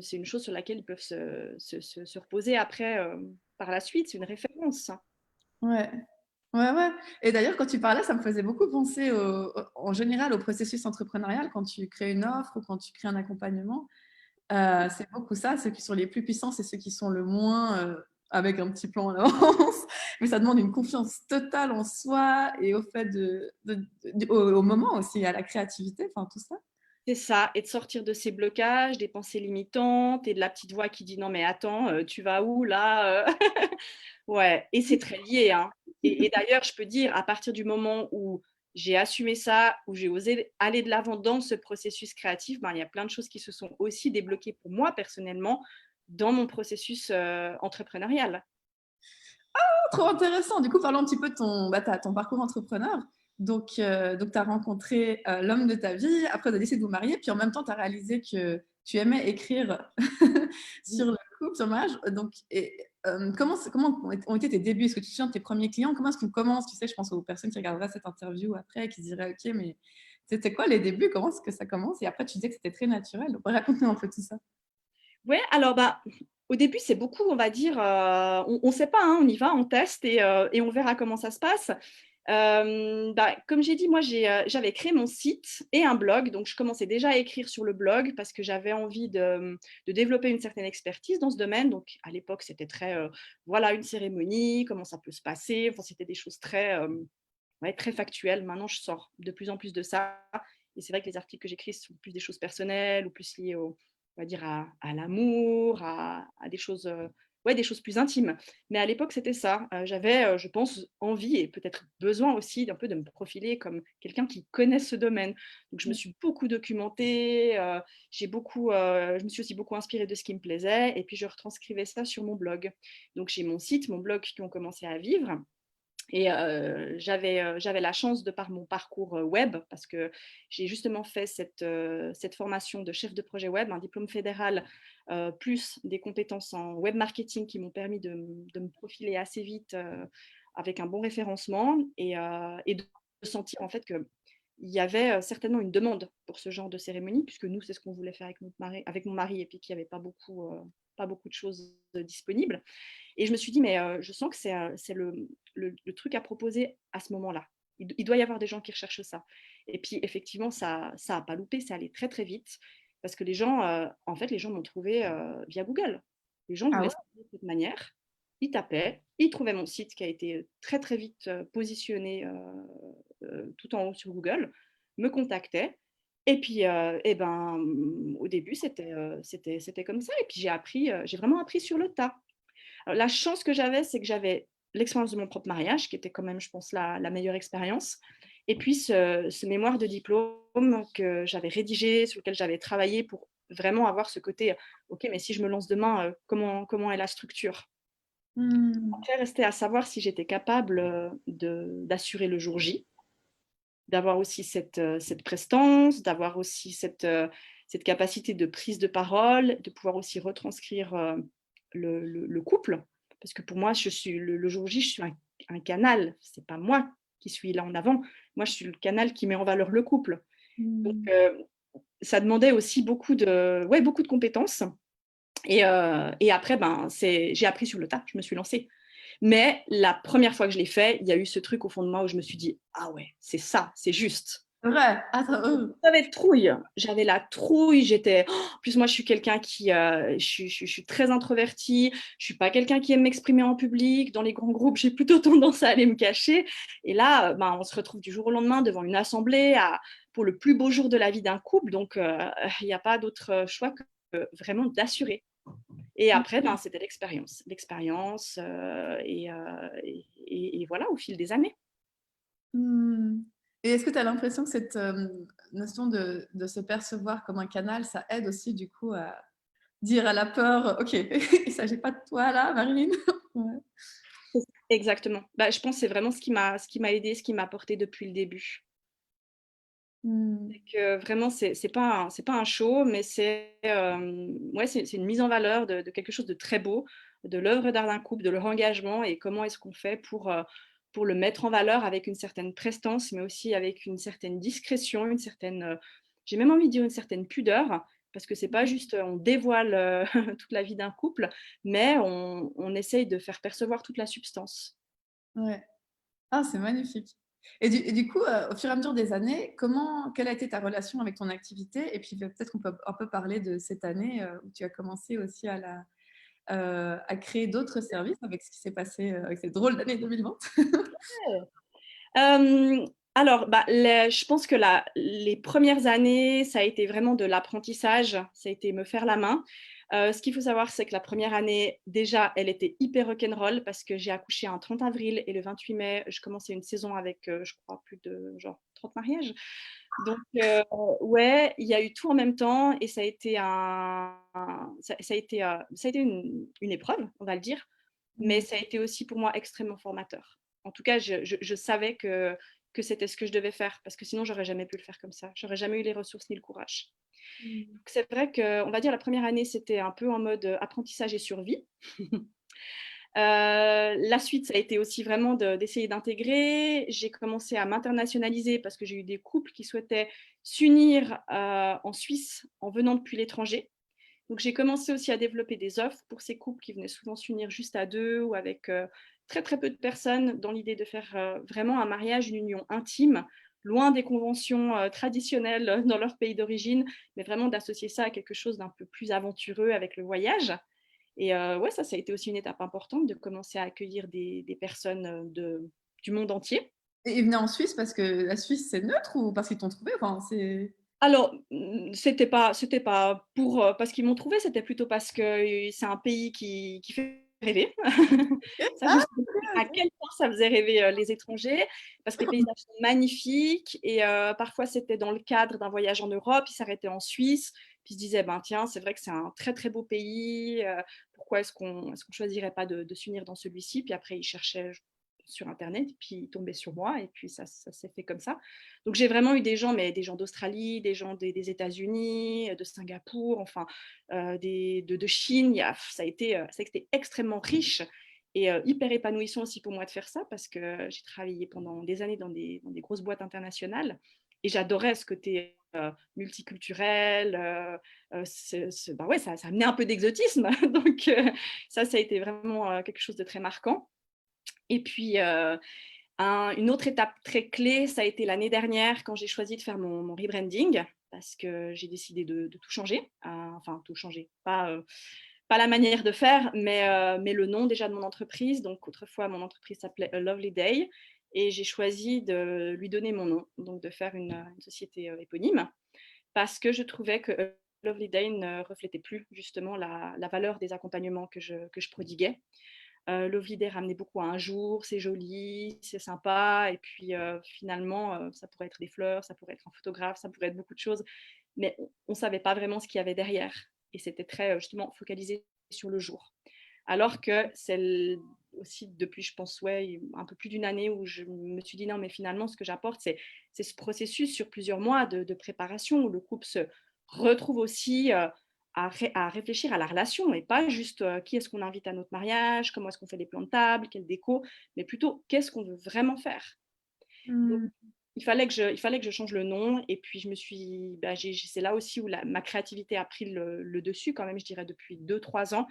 c'est une chose sur laquelle ils peuvent se reposer après, par la suite, c'est une référence. ouais. Ouais, ouais. Et d'ailleurs, quand tu parlais, ça me faisait beaucoup penser en général au processus entrepreneurial quand tu crées une offre ou quand tu crées un accompagnement. C'est beaucoup ça. Ceux qui sont les plus puissants, c'est ceux qui sont le moins avec un petit plan à l'avance, mais ça demande une confiance totale en soi et au fait au moment aussi, à la créativité, enfin tout ça. C'est ça, et de sortir de ces blocages, des pensées limitantes et de la petite voix qui dit: «Non mais attends, tu vas où là?» Ouais, et c'est très lié, hein, et d'ailleurs, je peux dire, à partir du moment où j'ai assumé ça, où j'ai osé aller de l'avant dans ce processus créatif, ben, il y a plein de choses qui se sont aussi débloquées pour moi personnellement dans mon processus, entrepreneurial. Trop intéressant. Du coup, parlons un petit peu de ton parcours entrepreneur. Donc tu as rencontré l'homme de ta vie, après tu as décidé de vous marier, puis en même temps, tu as réalisé que tu aimais écrire sur le couple, sur le mariage. Comment ont été tes débuts? Est-ce que tu te souviens de tes premiers clients? Comment est-ce qu'on commence? Tu sais, je pense aux personnes qui regarderaient cette interview après, qui se diraient, OK, mais c'était quoi les débuts? Comment est-ce que ça commence? Et après, tu disais que c'était très naturel. Donc, raconte-nous un peu tout ça. Ouais, alors, bah, au début, c'est beaucoup, on va dire, on ne sait pas, hein, on y va, on teste et on verra comment ça se passe. Bah, comme j'ai dit, moi, j'avais créé mon site et un blog, donc je commençais déjà à écrire sur le blog parce que j'avais envie de développer une certaine expertise dans ce domaine. Donc, à l'époque, c'était très, voilà, une cérémonie, comment ça peut se passer. Enfin, c'était des choses très, ouais, très factuelles. Maintenant, je sors de plus en plus de ça. Et c'est vrai que les articles que j'écris sont plus des choses personnelles ou plus liées on va dire à l'amour, à des choses, ouais, des choses plus intimes. Mais à l'époque, c'était ça. J'avais, je pense, envie et peut-être besoin aussi d'un peu de me profiler comme quelqu'un qui connaît ce domaine. Donc, je me suis beaucoup documentée, je me suis aussi beaucoup inspirée de ce qui me plaisait et puis je retranscrivais ça sur mon blog. Donc, j'ai mon site, mon blog qui ont commencé à vivre. Et j'avais la chance, de par mon parcours web, parce que j'ai justement fait cette formation de chef de projet web, un diplôme fédéral, plus des compétences en web marketing qui m'ont permis de me profiler assez vite avec un bon référencement et de sentir en fait qu'il y avait certainement une demande pour ce genre de cérémonie, puisque nous, c'est ce qu'on voulait faire avec mon mari, et puis qu'il n'y avait pas beaucoup de choses disponibles. Et je me suis dit, mais je sens que c'est le truc à proposer à ce moment-là. Il doit y avoir des gens qui recherchent ça. Et puis, effectivement, ça a pas loupé, c'est allé très, très vite. Parce que en fait, les gens m'ont trouvé via Google. Les gens Ah voulaient ouais? savoir de cette manière. Ils tapaient, ils trouvaient mon site qui a été très, très vite positionné tout en haut sur Google, me contactaient. Et puis, et ben, au début, c'était comme ça. Et puis, j'ai vraiment appris sur le tas. Alors, la chance que j'avais, c'est que j'avais l'expérience de mon propre mariage, qui était quand même, je pense, la meilleure expérience. Et puis, ce mémoire de diplôme que j'avais rédigé, sur lequel j'avais travaillé pour vraiment avoir ce côté, OK, mais si je me lance demain, comment est la structure? Hmm. Après, restait à savoir si j'étais capable d'assurer le jour J, d'avoir aussi cette prestance, d'avoir aussi cette capacité de prise de parole, de pouvoir aussi retranscrire le couple. Parce que pour moi, je suis le jour J, je suis un canal. C'est pas moi qui suis là en avant. Moi, je suis le canal qui met en valeur le couple. Donc, Hmm. ça demandait aussi ouais, beaucoup de compétences. Et après, ben, j'ai appris sur le tas, je me suis lancée. Mais la première fois que je l'ai fait, il y a eu ce truc au fond de moi où je me suis dit: «Ah ouais, c'est ça, c'est juste». C'est vrai. Attends, J'avais la trouille, en plus moi je suis quelqu'un qui, je suis très introvertie, je suis pas quelqu'un qui aime m'exprimer en public. Dans les grands groupes, j'ai plutôt tendance à aller me cacher et là, ben, on se retrouve du jour au lendemain devant une assemblée pour le plus beau jour de la vie d'un couple, donc il y a pas d'autre choix que vraiment d'assurer. Et après, ben, c'était l'expérience, et voilà, au fil des années. hmm. Et est-ce que tu as l'impression que cette notion de se percevoir comme un canal, ça aide aussi du coup à dire à la peur, OK, il ne s'agit pas de toi là, Marilyn? Ouais. Exactement. Bah, je pense que c'est vraiment ce qui m'a aidée, ce qui m'a apporté depuis le début. Hmm. C'est que vraiment, c'est pas un show, mais ouais, c'est une mise en valeur de quelque chose de très beau, de l'œuvre d'art d'un couple, de leur engagement et comment est-ce qu'on fait pour le mettre en valeur avec une certaine prestance, mais aussi avec une certaine discrétion, j'ai même envie de dire une certaine pudeur, parce que c'est pas juste, on dévoile toute la vie d'un couple, mais on essaye de faire percevoir toute la substance. Ouais. Ah, c'est magnifique. Et du coup, au fur et à mesure des années, quelle a été ta relation avec ton activité? Et puis peut-être qu'on peut un peu parler de cette année où tu as commencé aussi à créer d'autres services avec ce qui s'est passé avec cette drôle d'année 2020? Hem, alors, bah, je pense que les premières années, ça a été vraiment de l'apprentissage, ça a été me faire la main. Ce qu'il faut savoir, c'est que la première année, déjà, elle était hyper rock'n'roll parce que j'ai accouché un 30 avril et le 28 mai, je commençais une saison avec, je crois plus de genre 30 mariages. Donc ouais, il y a eu tout en même temps et ça a été ça a été une épreuve, on va le dire, mais Mmh. ça a été aussi pour moi extrêmement formateur. En tout cas, je savais que c'était ce que je devais faire parce que sinon j'aurais jamais pu le faire comme ça. J'aurais jamais eu les ressources ni le courage. Mmh. Donc c'est vrai qu'on va dire la première année, c'était un peu en mode, apprentissage et survie. La suite, ça a été aussi vraiment d'essayer d'intégrer. J'ai commencé à m'internationaliser parce que j'ai eu des couples qui souhaitaient s'unir, en Suisse en venant depuis l'étranger. Donc j'ai commencé aussi à développer des offres pour ces couples qui venaient souvent s'unir juste à 2 ou avec, très, très peu de personnes dans l'idée de faire, vraiment un mariage, une union intime, loin des conventions, traditionnelles dans leur pays d'origine, mais vraiment d'associer ça à quelque chose d'un peu plus aventureux avec le voyage. Et ouais, ça a été aussi une étape importante de commencer à accueillir des personnes, du monde entier. Et ils venaient en Suisse parce que la Suisse, c'est neutre ou parce qu'ils t'ont trouvé? Enfin, c'est Alors, c'était pas pour, parce qu'ils m'ont trouvé, c'était plutôt parce que, c'est un pays qui fait rêver. Ça, je ah! sais pas à quel point ça faisait rêver, les étrangers, parce que les paysages sont magnifiques et parfois c'était dans le cadre d'un voyage en Europe, ils s'arrêtaient en Suisse, puis ils se disaient: «Ben, tiens, c'est vrai que c'est un très, très beau pays, pourquoi est-ce qu'on choisirait pas de s'unir dans celui-ci?» Puis après ils cherchaient sur internet, puis ils tombaient sur moi et puis ça s'est fait comme ça. Donc j'ai vraiment eu des gens, mais des gens d'Australie, des gens des États-Unis, de Singapour, enfin, de Chine. Ça a été extrêmement riche et hyper épanouissant aussi pour moi de faire ça parce que j'ai travaillé pendant des années dans des grosses boîtes internationales et j'adorais ce côté multiculturel. Bah ouais, ça amenait un peu d'exotisme. Donc ça a été vraiment quelque chose de très marquant. Et puis, une autre étape très clé, ça a été l'année dernière quand j'ai choisi de faire mon rebranding parce que j'ai décidé de tout changer, enfin tout changer, pas la manière de faire, mais le nom déjà de mon entreprise. Donc autrefois, mon entreprise s'appelait A Lovely Day et j'ai choisi de lui donner mon nom, donc de faire une société éponyme parce que je trouvais que Lovely Day ne reflétait plus justement la valeur des accompagnements que je prodiguais. Lovely ramenait beaucoup à un jour, c'est joli, c'est sympa, et puis finalement, ça pourrait être des fleurs, ça pourrait être un photographe, ça pourrait être beaucoup de choses, mais on ne savait pas vraiment ce qu'il y avait derrière. Et c'était très justement focalisé sur le jour. Alors que aussi depuis, je pense, ouais, un peu plus d'une année où je me suis dit non, mais finalement, ce que j'apporte, c'est ce processus sur plusieurs mois de préparation où le couple se retrouve aussi à réfléchir à la relation et pas juste qui est-ce qu'on invite à notre mariage, comment est-ce qu'on fait les plans de table, quelle déco, mais plutôt qu'est-ce qu'on veut vraiment faire. Donc, Mmh. il fallait que je change le nom et puis c'est là aussi où ma créativité a pris le dessus quand même, je dirais, depuis 2 3 ans.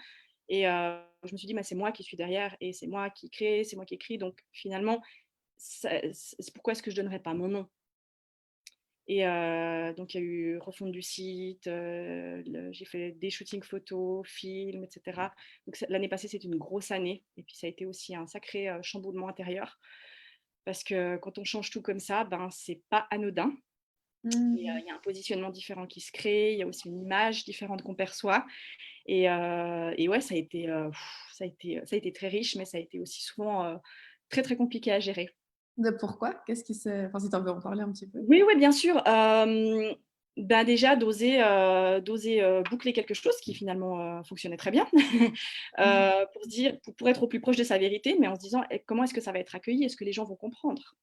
Et je me suis dit, bah, c'est moi qui suis derrière et c'est moi qui crée, c'est moi qui écris. Donc finalement, pourquoi est-ce que je ne donnerais pas mon nom? Et donc il y a eu refonte du site, j'ai fait des shootings photos, films, et cetera. Donc l'année passée, c'était une grosse année et puis ça a été aussi un sacré, chamboulement intérieur parce que quand on change tout comme ça, ben, c'est pas anodin et Mmh. il y a un positionnement différent qui se crée, il y a aussi une image différente qu'on perçoit et ouais, ça a été très riche, mais ça a été aussi souvent, très, très compliqué à gérer. De pourquoi? Qu'est-ce qui s'est enfin, si tu veux en parler un petit peu? Oui, oui, bien sûr. Ben, déjà d'oser, boucler quelque chose qui finalement, fonctionnait très bien. Mmh. Pour se dire pour être au plus proche de sa vérité, mais en se disant: «Et comment est-ce que ça va être accueilli? Est-ce que les gens vont comprendre?»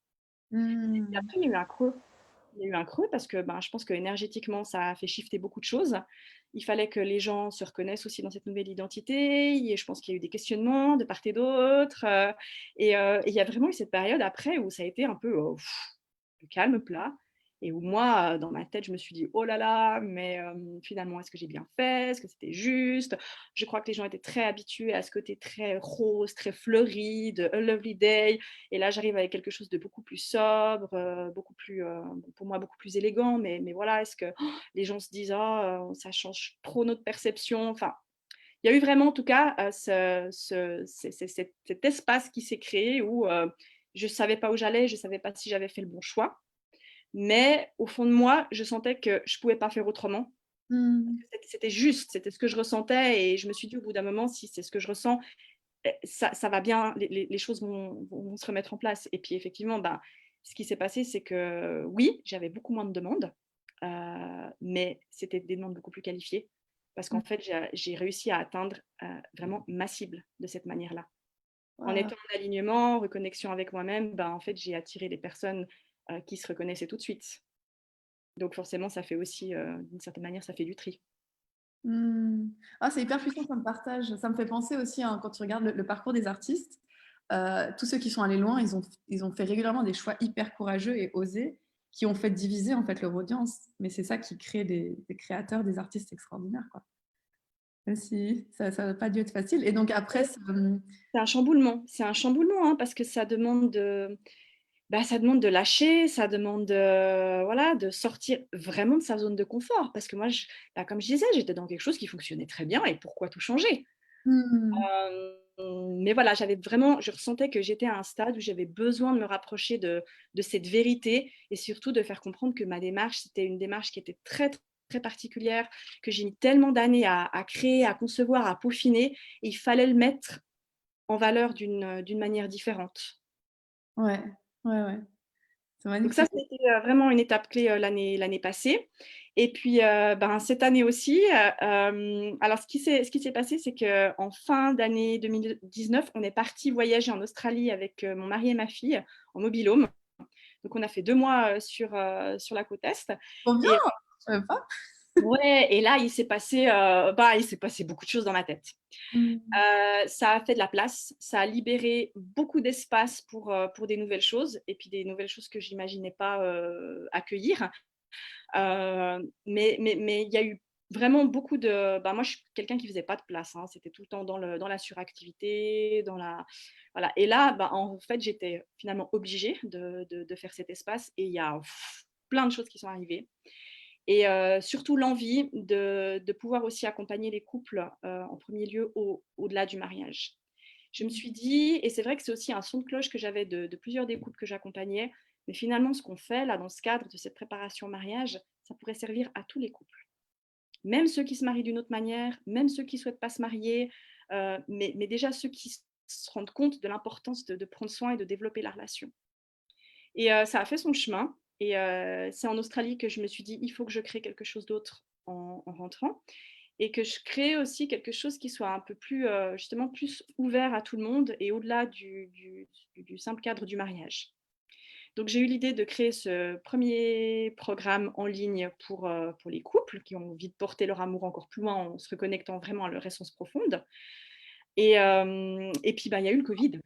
Et Mmh. après il y a eu un creux. Il y a eu un creux parce que, ben, je pense qu'énergétiquement, ça a fait shifter beaucoup de choses. Il fallait que les gens se reconnaissent aussi dans cette nouvelle identité et je pense qu'il y a eu des questionnements de part et d'autre, et il y a vraiment eu cette période après où ça a été un peu, le calme plat et où moi, dans ma tête, je me suis dit: «Oh là là, mais finalement, est-ce que j'ai bien fait? Est-ce que c'était juste?» Je crois que les gens étaient très habitués à ce côté très rose, très fleuri de A Lovely Day et là, j'arrive avec quelque chose de beaucoup plus sobre, beaucoup plus, pour moi, beaucoup plus élégant. Mais voilà, est-ce que les gens se disent: «Ah, ça change trop notre perception?» Enfin, il il y a eu vraiment, en tout cas, cet espace qui s'est créé où je ne savais pas où j'allais, je ne savais pas si j'avais fait le bon choix. Mais au fond de moi, je sentais que je ne pouvais pas faire autrement. Mmh. C'était juste, c'était ce que je ressentais. Et je me suis dit, au bout d'un moment, si c'est ce que je ressens, ça va bien, les choses vont se remettre en place. Et puis, effectivement, ben, ce qui s'est passé, c'est que oui, j'avais beaucoup moins de demandes, mais c'était des demandes beaucoup plus qualifiées. Parce qu'en Mmh. fait, j'ai réussi à atteindre vraiment ma cible de cette manière-là. En Waouh! étant en alignement, en reconnexion avec moi-même, ben, en fait, j'ai attiré les personnes qui se reconnaissaient tout de suite. Donc forcément, ça fait aussi, d'une certaine manière, ça fait du tri. Mmh. Ah, c'est hyper puissant comme partage. Ça me fait penser aussi, hein, quand tu regardes le parcours des artistes, tous ceux qui sont allés loin, ils ont fait régulièrement des choix hyper courageux et osés qui ont fait diviser en fait leur audience. Mais c'est ça qui crée des créateurs, des artistes extraordinaires, quoi. Même si ça n'a pas dû être facile. Et donc après, C'est un chamboulement, hein, parce que ça demande ça demande de lâcher, ça demande voilà, de sortir vraiment de sa zone de confort. Parce que moi, comme je disais, j'étais dans quelque chose qui fonctionnait très bien et pourquoi tout changer? mmh, Mais voilà, je ressentais que j'étais à un stade où j'avais besoin de me rapprocher de cette vérité et surtout de faire comprendre que ma démarche, c'était une démarche qui était très, très particulière, que j'ai mis tellement d'années à créer, à concevoir, à peaufiner, et il fallait le mettre en valeur d'une manière différente. ouais, ouais, ouais, c'est Donc ça, magnifique. c'était vraiment une étape clé l'année passée. Et puis, cette année aussi, alors ce qui s'est passé, c'est qu'en fin d'année 2019, on est parti voyager en Australie avec mon mari et ma fille en mobil-home. Donc, on a fait 2 mois sur la côte Est. Trop bien! Et Je savais pas. ouais, et là, il s'est passé beaucoup de choses dans ma tête. Mmh. Ça a fait de la place, ça a libéré beaucoup d'espace pour des nouvelles choses et puis des nouvelles choses que j'imaginais pas accueillir. Mais il y a eu vraiment beaucoup de. Moi, je suis quelqu'un qui faisait pas de place, hein. C'était tout le temps dans la suractivité, voilà. Et là, en fait, j'étais finalement obligée de faire cet espace et il y a plein de choses qui sont arrivées. Et surtout l'envie de pouvoir aussi accompagner les couples en premier lieu au-delà du mariage. Je me suis dit, et c'est vrai que c'est aussi un son de cloche que j'avais de plusieurs des couples que j'accompagnais, mais finalement ce qu'on fait là dans ce cadre de cette préparation au mariage, ça pourrait servir à tous les couples. Même ceux qui se marient d'une autre manière, même ceux qui ne souhaitent pas se marier, mais déjà ceux qui se rendent compte de l'importance de prendre soin et de développer la relation. Et ça a fait son chemin. Et c'est en Australie que je me suis dit, il faut que je crée quelque chose d'autre en rentrant. Et que je crée aussi quelque chose qui soit un peu plus, justement, plus ouvert à tout le monde et au-delà du simple cadre du mariage. Donc, j'ai eu l'idée de créer ce premier programme en ligne pour les couples qui ont envie de porter leur amour encore plus loin en se reconnectant vraiment à leur essence profonde. Et puis, il y a eu le Covid.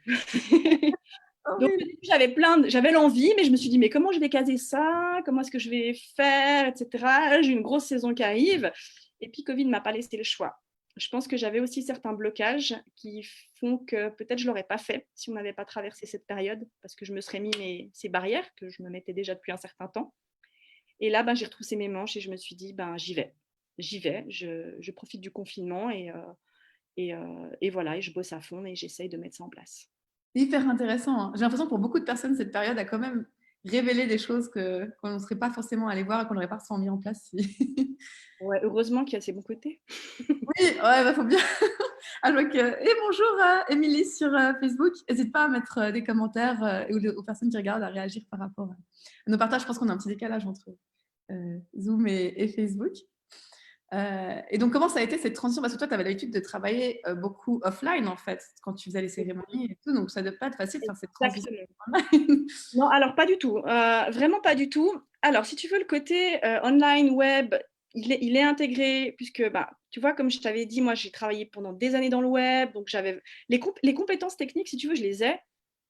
Oh Donc, oui. au début, j'avais l'envie, mais je me suis dit, mais comment je vais caser ça? Comment est-ce que je vais faire, etc. J'ai une grosse saison qui arrive. Et puis, Covid ne m'a pas laissé le choix. Je pense que j'avais aussi certains blocages qui font que peut-être je ne l'aurais pas fait si on n'avait pas traversé cette période, parce que je me serais mis ces barrières que je me mettais déjà depuis un certain temps. Et là, j'ai retroussé mes manches et je me suis dit, j'y vais. J'y vais, je profite du confinement et voilà, et je bosse à fond et j'essaye de mettre ça en place. C'est hyper intéressant, hein. J'ai l'impression que pour beaucoup de personnes, cette période a quand même révélé des choses qu'on ne serait pas forcément allé voir et qu'on n'aurait pas forcément mis en place. Si. Ouais, heureusement qu'il y a ses bons côtés. Oui, ouais, faut bien. Ah, je vois que... Et bonjour, Émilie sur Facebook. N'hésite pas à mettre des commentaires et aux personnes qui regardent à réagir par rapport à nos partages. Je pense qu'on a un petit décalage entre Zoom et Facebook. Et donc, comment ça a été cette transition? Parce que toi, tu avais l'habitude de travailler beaucoup offline, en fait, quand tu faisais les cérémonies et tout. Donc, ça ne doit pas être facile de faire cette transition Exactement. online. Non, alors pas du tout. Vraiment pas du tout. Alors, si tu veux, le côté online, web, il est intégré, puisque, tu vois, comme je t'avais dit, moi, j'ai travaillé pendant des années dans le web, donc j'avais les compétences techniques, si tu veux, je les ai.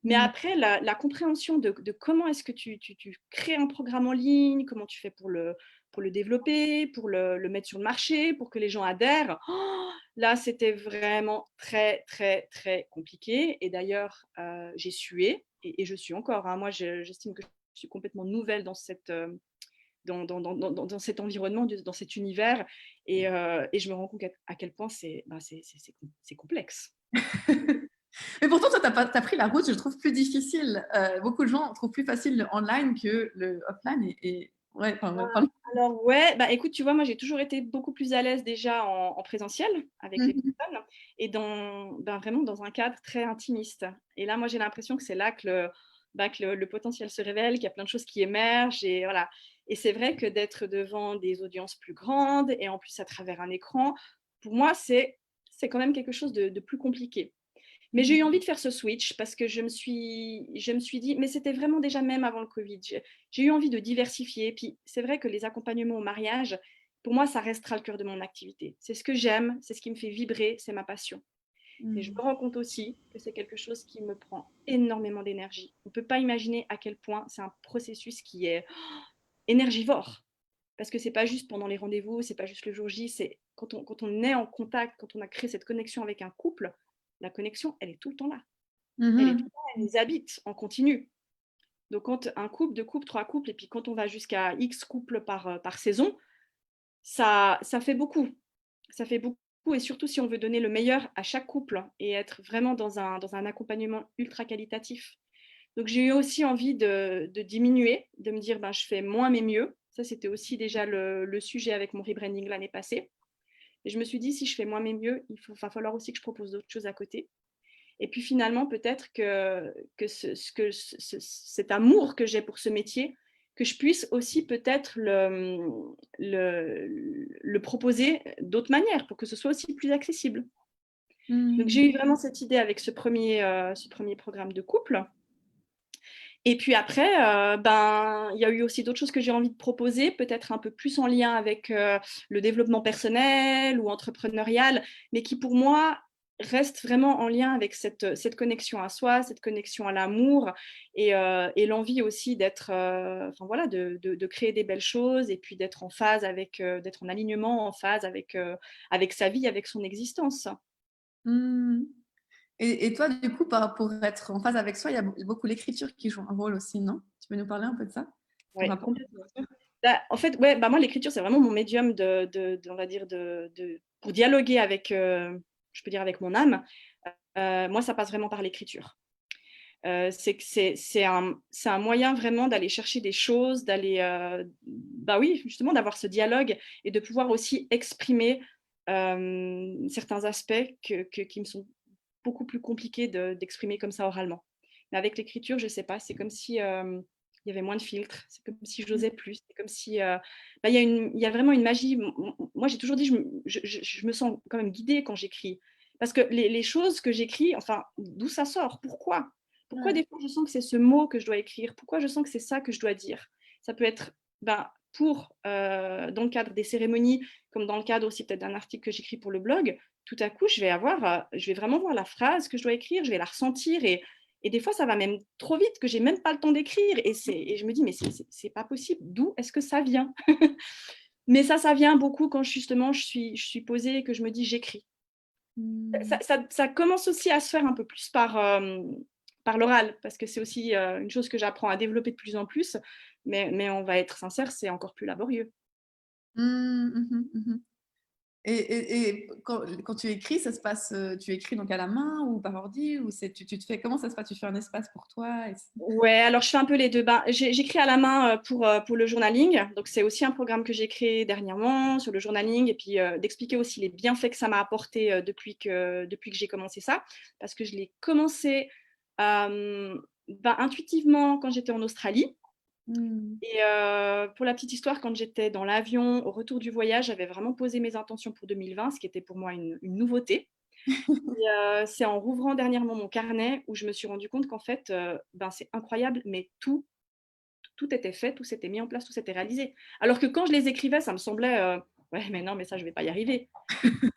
Mais Mm. après, la compréhension de comment est-ce que tu crées un programme en ligne, comment tu fais pour le développer, pour le mettre sur le marché, pour que les gens adhèrent. Là, c'était vraiment très, très, très compliqué. Et d'ailleurs, j'ai sué et je suis encore, hein. Moi, j'estime que je suis complètement nouvelle dans cet environnement, dans cet univers. Et je me rends compte à quel point c'est complexe. Mais pourtant, toi, tu as pris la route, je le trouve plus difficile. Beaucoup de gens trouvent plus facile le online que le offline. Ouais, Alors ouais, bah écoute, tu vois, moi j'ai toujours été beaucoup plus à l'aise déjà en présentiel avec les Mhm. personnes et vraiment dans un cadre très intimiste. Et là, moi j'ai l'impression que c'est là que le potentiel se révèle, qu'il y a plein de choses qui émergent et voilà. Et c'est vrai que d'être devant des audiences plus grandes et en plus à travers un écran, pour moi c'est quand même quelque chose de plus compliqué. Mais j'ai eu envie de faire ce switch parce que je me suis dit, mais c'était vraiment déjà même avant le Covid, j'ai eu envie de diversifier. Puis c'est vrai que les accompagnements au mariage, pour moi, ça restera le cœur de mon activité. C'est ce que j'aime, c'est ce qui me fait vibrer, c'est ma passion. Et je me rends compte aussi que c'est quelque chose qui me prend énormément d'énergie. On ne peut pas imaginer à quel point c'est un processus qui est énergivore. Parce que c'est pas juste pendant les rendez-vous, c'est pas juste le jour J, c'est quand on est en contact, quand on a créé cette connexion avec un couple, la connexion, elle est tout le temps là. Elle est tout Mhm. le temps, elle nous habite en continu. Donc quand un couple, deux couples, trois couples, et puis quand on va jusqu'à X couples par saison, ça fait beaucoup. Ça fait beaucoup, et surtout si on veut donner le meilleur à chaque couple et être vraiment dans un accompagnement ultra qualitatif. Donc j'ai eu aussi envie de diminuer, de me dire ben, je fais moins mais mieux. Ça, c'était aussi déjà le sujet avec mon rebranding l'année passée. Et je me suis dit, si je fais moins mais mieux, va falloir aussi que je propose d'autres choses à côté. Et puis finalement, peut-être que cet amour que j'ai pour ce métier, que je puisse aussi peut-être le proposer d'autres manières pour que ce soit aussi plus accessible. Donc Mhm. j'ai eu vraiment cette idée avec ce premier programme de couple. Et puis après, il y a eu aussi d'autres choses que j'ai envie de proposer, peut-être un peu plus en lien avec le développement personnel ou entrepreneurial, mais qui pour moi restent vraiment en lien avec cette connexion à soi, cette connexion à l'amour et l'envie aussi d'être, voilà, de créer des belles choses et puis d'être en phase d'être en alignement, en phase avec sa vie, avec son existence. Mhm. Et toi, du coup, pour être en phase avec soi, il y a beaucoup l'écriture qui joue un rôle aussi, non? Tu peux nous parler un peu de ça? Ton Oui, rapport? complètement. Bah, en fait, ouais, bah, moi, l'écriture, c'est vraiment mon médium on va dire, pour dialoguer avec, je peux dire, avec mon âme. Moi, ça passe vraiment par l'écriture. C'est un moyen vraiment d'aller chercher des choses, bah oui, justement, d'avoir ce dialogue et de pouvoir aussi exprimer certains aspects qui me sont beaucoup plus compliqués d'exprimer comme ça oralement. Mais avec l'écriture, je sais pas, c'est comme si il y avait moins de filtres, c'est comme si j'osais plus, c'est comme si bah, il y a vraiment une magie. Moi, j'ai toujours dit, je me sens quand même guidée quand j'écris. Parce que les choses que j'écris, enfin, d'où ça sort? Pourquoi Ouais. des fois je sens que c'est ce mot que je dois écrire? Pourquoi je sens que c'est ça que je dois dire? Ça peut être ben, dans le cadre des cérémonies, comme dans le cadre aussi peut-être d'un article que j'écris pour le blog, tout à coup, je vais vraiment voir la phrase que je dois écrire, je vais la ressentir et des fois, ça va même trop vite que j'ai même pas le temps d'écrire et je me dis, mais c'est pas possible, d'où est-ce que ça vient? Mais ça vient beaucoup quand justement je suis posée et que je me dis, j'écris. Mhm. Ça commence aussi à se faire un peu plus par l'oral, parce que c'est aussi une chose que j'apprends à développer de plus en plus, mais on va être sincère, c'est encore plus laborieux. Mhm, mhm, mhm. Et quand tu écris, ça se passe, tu écris donc à la main ou par ordi ou tu te fais, comment ça se passe? Tu fais un espace pour toi Ouais, alors je fais un peu les deux. Ben, j'écris à la main pour le journaling. Donc, c'est aussi un programme que j'ai créé dernièrement sur le journaling et puis d'expliquer aussi les bienfaits que ça m'a apporté depuis que j'ai commencé ça. Parce que je l'ai commencé intuitivement quand j'étais en Australie. Mhm. Et pour la petite histoire, quand j'étais dans l'avion au retour du voyage, j'avais vraiment posé mes intentions pour 2020, ce qui était pour moi une nouveauté. Et c'est en rouvrant dernièrement mon carnet où je me suis rendu compte qu'en fait, c'est incroyable, mais tout était fait, tout s'était mis en place, tout s'était réalisé. Alors que quand je les écrivais, ça me semblait, ouais, mais non, mais ça, je vais pas y arriver.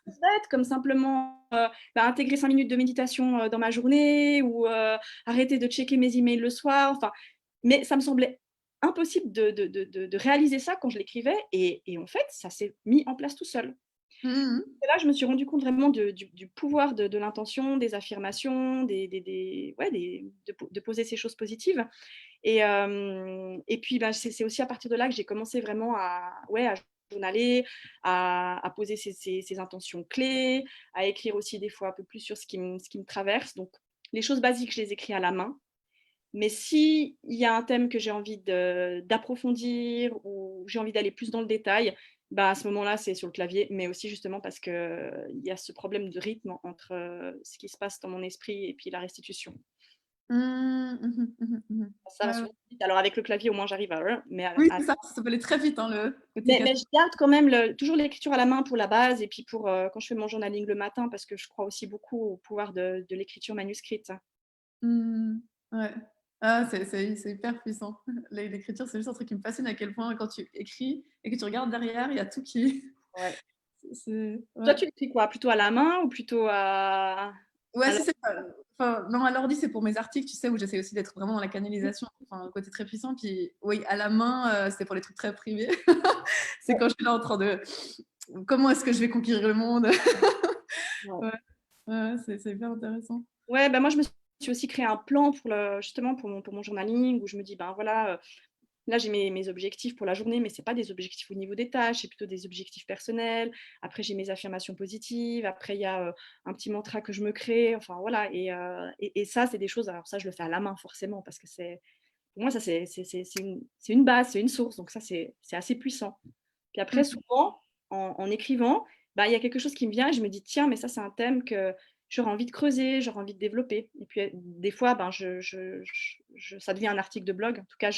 Bête, comme simplement intégrer 5 minutes de méditation dans ma journée ou arrêter de checker mes emails le soir. Enfin, mais ça me semblait impossible de réaliser ça quand je l'écrivais et en fait, ça s'est mis en place tout seul. Mhm. Et là, je me suis rendu compte vraiment du pouvoir de l'intention, des affirmations, ouais, de poser ces choses positives. Et puis, ben, c'est aussi à partir de là que j'ai commencé vraiment ouais, à journaler, à poser ces intentions clés, à écrire aussi des fois un peu plus sur ce qui me traverse. Donc, les choses basiques, je les écris à la main. Mais s'il y a un thème que j'ai envie d'approfondir ou j'ai envie d'aller plus dans le détail, bah, à ce moment-là, c'est sur le clavier, mais aussi justement parce qu'il y a ce problème de rythme entre ce qui se passe dans mon esprit et puis la restitution. Mhm, mhm, mhm, mhm. Ça va Ouais, ouais. souvent vite. Alors avec le clavier, au moins j'arrive à... Oui, c'est ça, ça peut aller très vite, hein, le côté Mais je garde quand même toujours l'écriture à la main pour la base et puis pour quand je fais mon journaling le matin parce que je crois aussi beaucoup au pouvoir de l'écriture manuscrite. Mmh. Ouais. Ah, c'est hyper puissant. L'écriture, c'est juste un truc qui me fascine à quel point quand tu écris et que tu regardes derrière, il y a tout qui Ouais. Toi, ouais. tu écris quoi? Plutôt à la main ou plutôt Ouais, à si c'est pas enfin, non, à l'ordi, c'est pour mes articles, tu sais, où j'essaie aussi d'être vraiment dans la canalisation, enfin, le côté très puissant. Puis oui, à la main, c'est pour les trucs très privés. C'est quand je suis là en train de comment est-ce que je vais conquérir le monde? ouais. Ouais, ouais, c'est hyper intéressant. Ouais, bah, moi, je me suis aussi créé un plan justement pour mon journaling où je me dis, ben voilà, là, j'ai mes objectifs pour la journée, mais ce n'est pas des objectifs au niveau des tâches, c'est plutôt des objectifs personnels. Après, j'ai mes affirmations positives. Après, il y a un petit mantra que je me crée. Enfin, voilà. Et ça, c'est des choses. Alors, ça, je le fais à la main, forcément, parce que pour moi, ça, c'est une base, c'est une source. Donc, ça, c'est assez puissant. Puis après, Mmh. souvent, en écrivant, bah, il y a quelque chose qui me vient et je me dis, tiens, mais ça, c'est un thème que j'aurais envie de creuser, j'aurais envie de développer. Et puis, des fois, ben, ça devient un article de blog. En tout cas,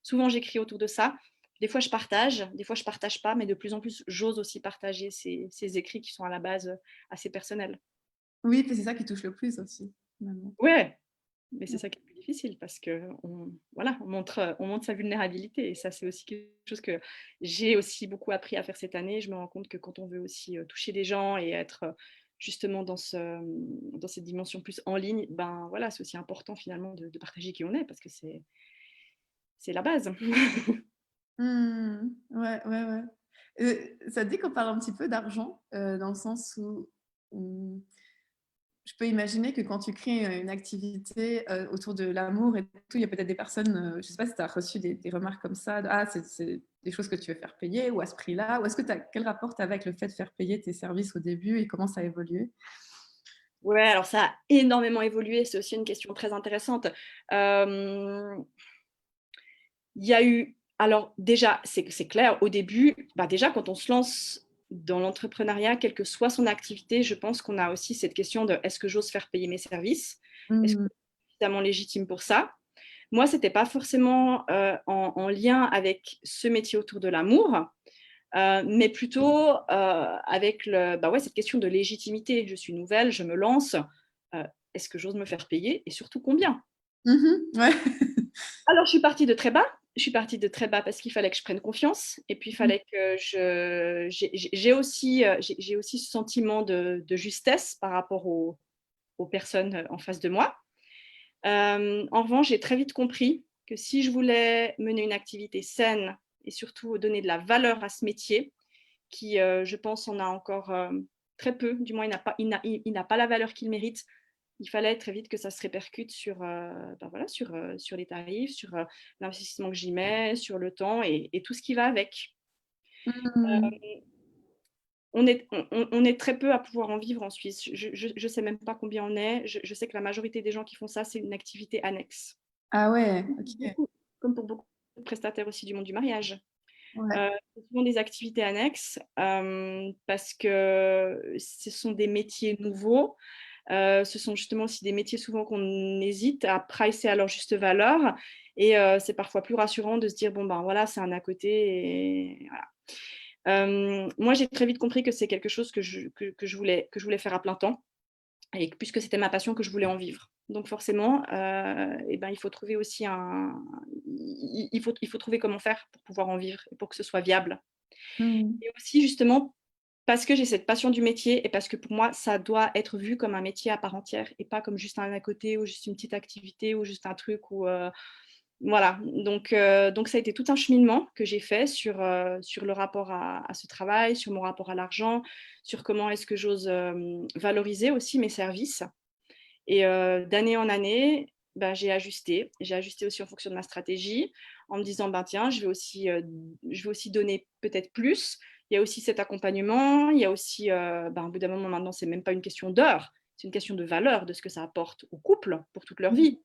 souvent, j'écris autour de ça. Des fois, je partage, des fois, je partage pas, mais de plus en plus, j'ose aussi partager ces écrits qui sont à la base assez personnels. Oui, puis c'est ça qui touche le plus aussi, finalement. Ouais, mais c'est ça qui est plus difficile parce que voilà, on montre sa vulnérabilité et ça, c'est aussi quelque chose que j'ai aussi beaucoup appris à faire cette année. Je me rends compte que quand on veut aussi toucher des gens et être justement dans cette dimension plus en ligne, ben voilà, c'est aussi important finalement de partager qui on est parce que c'est la base. Mmh. Ouais, ouais, ouais. Ça te dit qu'on parle un petit peu d'argent, dans le sens où je peux imaginer que quand tu crées une activité autour de l'amour et tout, il y a peut-être des personnes, je ne sais pas si tu as reçu des remarques comme ça, ah, c'est des choses que tu veux faire payer ou à ce prix-là, ou est-ce que quel rapport tu as avec le fait de faire payer tes services au début et comment ça a évolué? Ouais, alors ça a énormément évolué, c'est aussi une question très intéressante. Euh, Il y a eu, alors déjà, c'est clair, au début, bah déjà, quand on se lance dans l'entrepreneuriat, quelle que soit son activité, je pense qu'on a aussi cette question de est-ce que j'ose faire payer mes services? Est-ce que Mmh. je suis suffisamment légitime pour ça? Moi, ce n'était pas forcément en lien avec ce métier autour de l'amour, mais plutôt avec bah ouais, cette question de légitimité. Je suis nouvelle, je me lance. euh, Est-ce que j'ose me faire payer et surtout combien? Mmh. Ouais. Alors, je suis partie de très bas. Je suis partie de très bas parce qu'il fallait que je prenne confiance. Et puis, il Mmh. fallait que j'ai aussi ce sentiment de justesse par rapport aux personnes en face de moi. En revanche, j'ai très vite compris que si je voulais mener une activité saine et surtout donner de la valeur à ce métier, qui, je pense, en a encore très peu, du moins, il n'a pas la valeur qu'il mérite, il fallait très vite que ça se répercute ben voilà, sur les tarifs, sur l'investissement que j'y mets, sur le temps et tout ce qui va avec. Mmh. On est très peu à pouvoir en vivre en Suisse. Je ne sais même pas combien on est. Je sais que la majorité des gens qui font ça, c'est une activité annexe. Ah ouais, ok. Comme pour beaucoup de prestataires aussi du monde du mariage. Ouais. C'est souvent des activités annexes parce que ce sont des métiers nouveaux. Ce sont justement aussi des métiers souvent qu'on hésite à pricer à leur juste valeur. Et c'est parfois plus rassurant de se dire, bon, ben voilà, c'est un à côté. Et voilà. Moi, j'ai très vite compris que c'est quelque chose que je voulais faire à plein temps. Et puisque c'était ma passion, que je voulais en vivre. Donc forcément, eh ben, il faut trouver aussi il faut trouver comment faire pour pouvoir en vivre et pour que ce soit viable. Mmh. Et aussi justement parce que j'ai cette passion du métier et parce que pour moi, ça doit être vu comme un métier à part entière et pas comme juste un à côté ou juste une petite activité ou juste un truc où Voilà, donc ça a été tout un cheminement que j'ai fait sur le rapport à ce travail, sur mon rapport à l'argent, sur comment est-ce que j'ose valoriser aussi mes services. Et d'année en année, ben, j'ai ajusté. J'ai ajusté aussi en fonction de ma stratégie, en me disant, ben, tiens, je vais aussi donner peut-être plus. Il y a aussi cet accompagnement. Il y a aussi, ben, au bout d'un moment, maintenant, c'est même pas une question d'heure, c'est une question de valeur, de ce que ça apporte au couple pour toute leur vie.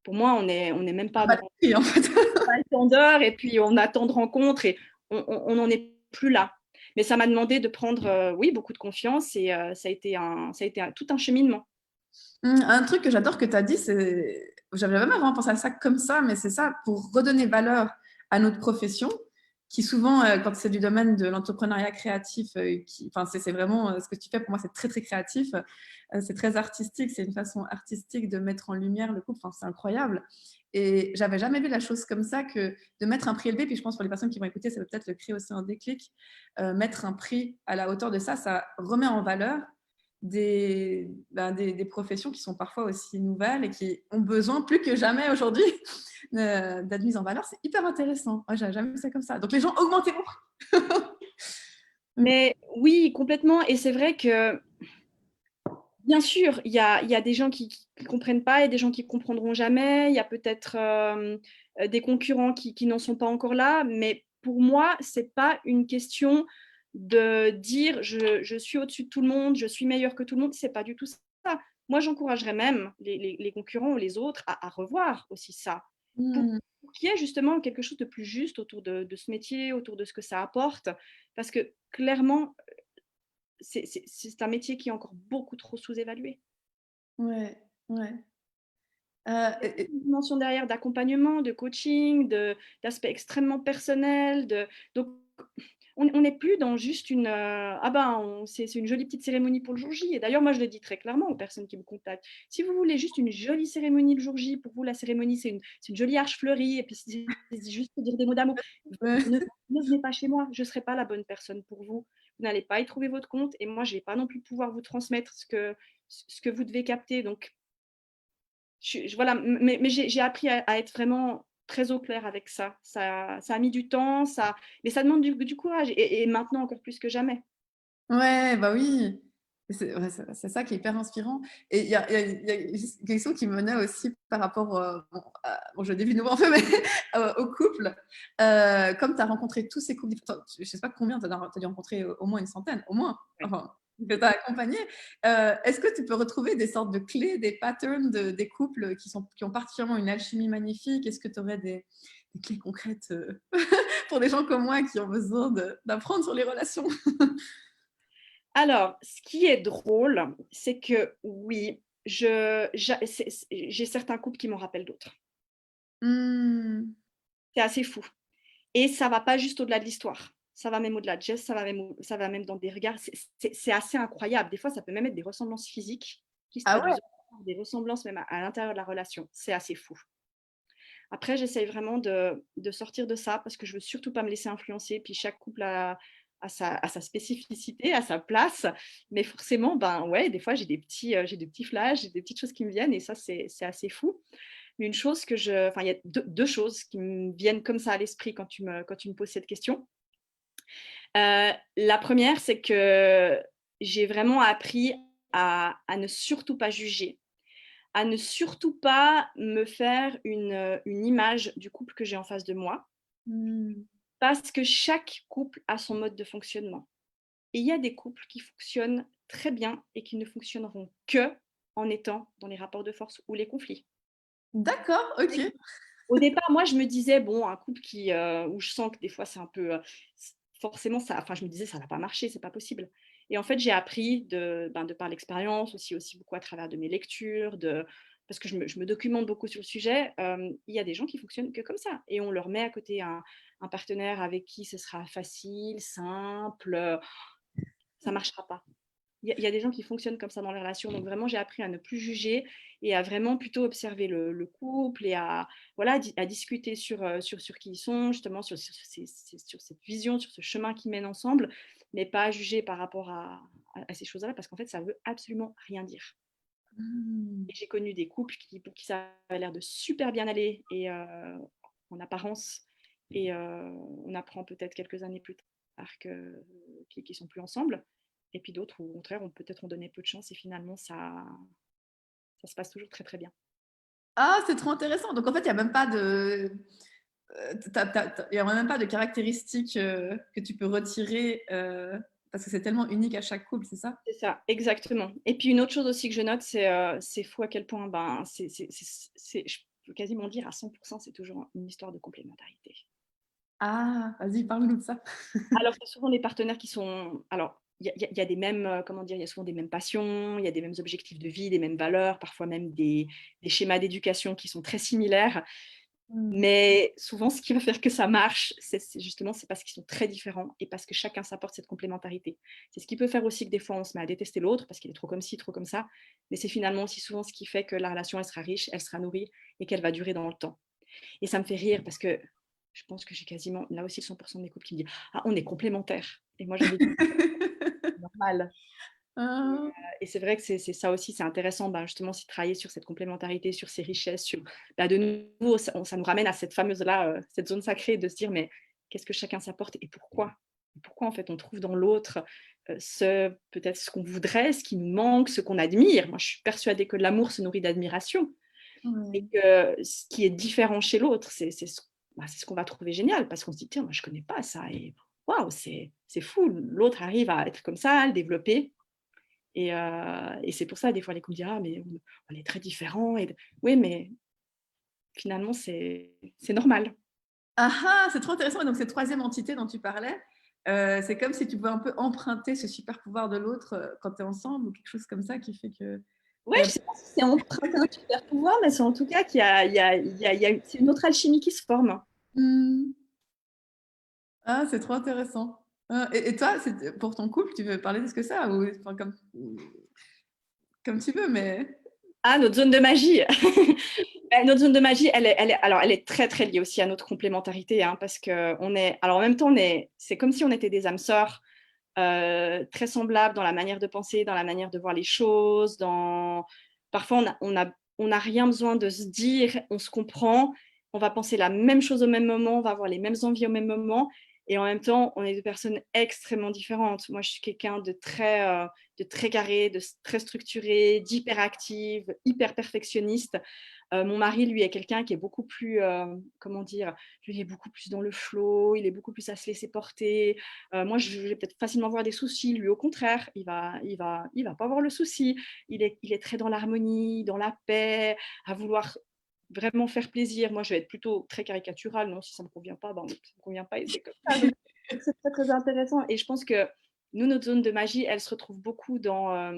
Pour moi, on est même pas dans Et en fait. le temps d'heure et puis on attend de rencontres et on n'en est plus là. Mais ça m'a demandé de prendre, oui, beaucoup de confiance et tout un cheminement. Un truc que j'adore que tu as dit, c'est. J'avais jamais vraiment pensé à ça comme ça, mais c'est ça, pour redonner valeur à notre profession, qui souvent, quand c'est du domaine de l'entrepreneuriat créatif, enfin, c'est vraiment ce que tu fais, pour moi, c'est très, très créatif, c'est très artistique, c'est une façon artistique de mettre en lumière le couple, enfin, c'est incroyable. Et j'avais jamais vu la chose comme ça, que de mettre un prix élevé, puis je pense pour les personnes qui vont écouter, ça peut peut-être le créer aussi un déclic, mettre un prix à la hauteur de ça, ça remet en valeur des professions qui sont parfois aussi nouvelles et qui ont besoin plus que jamais aujourd'hui d'être mises en valeur. C'est hyper intéressant. Ouais, j'avais jamais vu ça comme ça. Donc les gens, augmentez-vous. Mais oui, complètement. Et c'est vrai que, bien sûr, il y a des gens qui ne comprennent pas et des gens qui ne comprendront jamais. Il y a peut-être des concurrents qui n'en sont pas encore là. Mais pour moi, ce n'est pas une question de dire je suis au-dessus de tout le monde, je suis meilleur que tout le monde. Ce n'est pas du tout ça. Moi, j'encouragerais même les concurrents ou les autres à revoir aussi ça. Pour qu'il y ait justement quelque chose de plus juste autour de ce métier, autour de ce que ça apporte. Parce que clairement, c'est un métier qui est encore beaucoup trop sous-évalué. Ouais, ouais. Il y a une dimension derrière d'accompagnement, de coaching, d'aspect extrêmement personnel. Donc, on n'est plus dans juste c'est une jolie petite cérémonie pour le jour J. Et d'ailleurs, moi, je le dis très clairement aux personnes qui me contactent. Si vous voulez juste une jolie cérémonie le jour J, pour vous, la cérémonie, c'est une jolie arche fleurie, et puis c'est juste pour dire des mots d'amour, Ouais. ne venez pas chez moi. Je ne serai pas la bonne personne pour vous. Vous n'allez pas y trouver votre compte. Et moi, je ne vais pas non plus pouvoir vous transmettre ce que vous devez capter. Donc, voilà, mais j'ai appris à être vraiment très au clair avec ça. Ça a mis du temps, mais ça demande du courage et maintenant encore plus que jamais. Ouais, bah oui. C'est ça qui est hyper inspirant. Et il y a une question qui me venait aussi par rapport, bon, je dévie de nouveau un peu, mais au couple. Comme tu as rencontré tous ces couples, je ne sais pas combien, tu as dû rencontrer au moins une centaine, au moins, Ouais. enfin, que tu as accompagné. Est-ce que tu peux retrouver des sortes de clés, des patterns des couples qui ont particulièrement une alchimie magnifique? Est-ce que tu aurais des clés concrètes pour des gens comme moi qui ont besoin d'apprendre sur les relations? Alors, ce qui est drôle, c'est que oui, j'ai certains couples qui m'en rappellent d'autres. Mmh. C'est assez fou. Et ça va pas juste au-delà de l'histoire. Ça va même au-delà de gestes, ça va même dans des regards. C'est assez incroyable. Des fois, ça peut même être des ressemblances physiques qui se Ah ouais? traduisent, des ressemblances même à l'intérieur de la relation. C'est assez fou. Après, j'essaye vraiment de sortir de ça parce que je veux surtout pas me laisser influencer. Puis chaque couple a sa spécificité, a sa place. Mais forcément, ben ouais, des fois, j'ai des petits flashs, j'ai des petites choses qui me viennent et ça, c'est assez fou. Une chose enfin, il y a deux choses qui me viennent comme ça à l'esprit quand tu me poses cette question. La première, c'est que j'ai vraiment appris à ne surtout pas juger, à ne surtout pas me faire une image du couple que j'ai en face de moi, Mmh. parce que chaque couple a son mode de fonctionnement. Et il y a des couples qui fonctionnent très bien et qui ne fonctionneront que en étant dans les rapports de force ou les conflits. D'accord, OK. Au départ, moi, je me disais, bon, un couple où je sens que des fois, c'est un peu. Forcément, enfin, je me disais, ça va pas marcher, c'est pas possible. Et en fait, j'ai appris de par l'expérience, aussi beaucoup à travers de mes lectures, parce que je me documente beaucoup sur le sujet. Il y a des gens qui fonctionnent que comme ça. Et on leur met à côté un partenaire avec qui ce sera facile, simple. Ça marchera pas. Il y a des gens qui fonctionnent comme ça dans les relations. Donc vraiment, j'ai appris à ne plus juger et à vraiment plutôt observer le couple et voilà, à discuter sur qui ils sont, justement, sur cette vision, sur ce chemin qu'ils mènent ensemble, mais pas à juger par rapport à ces choses-là, parce qu'en fait, ça veut absolument rien dire. Mmh. Et j'ai connu des couples pour qui ça avait l'air de super bien aller et en apparence, et on apprend peut-être quelques années plus tard qu'ils ne sont plus ensemble. Et puis d'autres où, au contraire, peut-être ont donné peu de chance et finalement, ça se passe toujours très, très bien. Ah, c'est trop intéressant. Donc, en fait, il n'y a même pas il y a même pas de caractéristiques que tu peux retirer parce que c'est tellement unique à chaque couple, c'est ça? C'est ça, exactement. Et puis une autre chose aussi que je note, c'est fou à quel point, je peux quasiment dire à 100%, c'est toujours une histoire de complémentarité. Ah, vas-y, parle-nous de ça. Alors, c'est souvent des partenaires qui sont. Alors, il y a des mêmes, comment dire, il y a souvent des mêmes passions, il y a des mêmes objectifs de vie, des mêmes valeurs, parfois même des schémas d'éducation qui sont très similaires. Mm. Mais souvent, ce qui va faire que ça marche, justement, c'est parce qu'ils sont très différents et parce que chacun s'apporte cette complémentarité. C'est ce qui peut faire aussi que des fois, on se met à détester l'autre parce qu'il est trop comme ci, trop comme ça. Mais c'est finalement aussi souvent ce qui fait que la relation, elle sera riche, elle sera nourrie et qu'elle va durer dans le temps. Et ça me fait rire parce que je pense que j'ai quasiment, là aussi, 100% de mes couples qui me disent: «Ah, on est complémentaires». Et moi, j'ai envie de dire: «C'est normal». Ah, Et c'est vrai que c'est ça aussi, c'est intéressant, justement, c'est de travailler sur cette complémentarité, sur ces richesses, de nouveau, ça nous ramène à cette fameuse-là, cette zone sacrée de se dire: «Mais qu'est-ce que chacun s'apporte et pourquoi?» Et pourquoi, en fait, on trouve dans l'autre, peut-être ce qu'on voudrait, ce qui nous manque, ce qu'on admire. Moi, je suis persuadée que l'amour se nourrit d'admiration et ouais. que ce qui est différent chez l'autre, c'est ce qu'on va trouver génial parce qu'on se dit: «Tiens, moi, je connais pas ça et waouh, c'est fou, l'autre arrive à être comme ça, à le développer». Et c'est pour ça, des fois, les couples disent: «Ah, mais on est très différents» oui, mais finalement, c'est normal. Ah ah, c'est trop intéressant. Et donc, cette troisième entité dont tu parlais, c'est comme si tu pouvais un peu emprunter ce super pouvoir de l'autre quand tu es ensemble ou quelque chose comme ça qui fait que. Ouais, je sais pas si c'est emprunter un super pouvoir, mais c'est en tout cas qu'il y a il y a il y a il y a c'est une autre alchimie qui se forme. Hmm. Ah, c'est trop intéressant. Ah, et toi, pour ton couple, tu veux parler de ce que c'est ou enfin, comme tu veux, mais. Ah, notre zone de magie! Notre zone de magie, elle est très, très liée aussi à notre complémentarité, hein, parce qu'on est alors en même temps, c'est comme si on était des âmes sœurs, très semblables dans la manière de penser, dans la manière de voir les choses, parfois on a rien besoin de se dire, on se comprend, on va penser la même chose au même moment, on va avoir les mêmes envies au même moment et en même temps, on est 2 personnes extrêmement différentes. Moi, je suis quelqu'un de très carré, très structuré, d'hyperactive, hyper perfectionniste. Mon mari, lui, est quelqu'un qui est beaucoup plus, comment dire? Lui, il est beaucoup plus dans le flow, il est beaucoup plus à se laisser porter. Moi, je vais peut-être facilement voir des soucis. Lui, au contraire, il va pas avoir le souci. Il est très dans l'harmonie, dans la paix, à vouloir vraiment faire plaisir. Moi, je vais être plutôt très caricaturale. Non, si ça me convient pas, ça me convient pas et c'est comme ça. Donc c'est très, très intéressant et je pense que nous, notre zone de magie, elle se retrouve beaucoup dans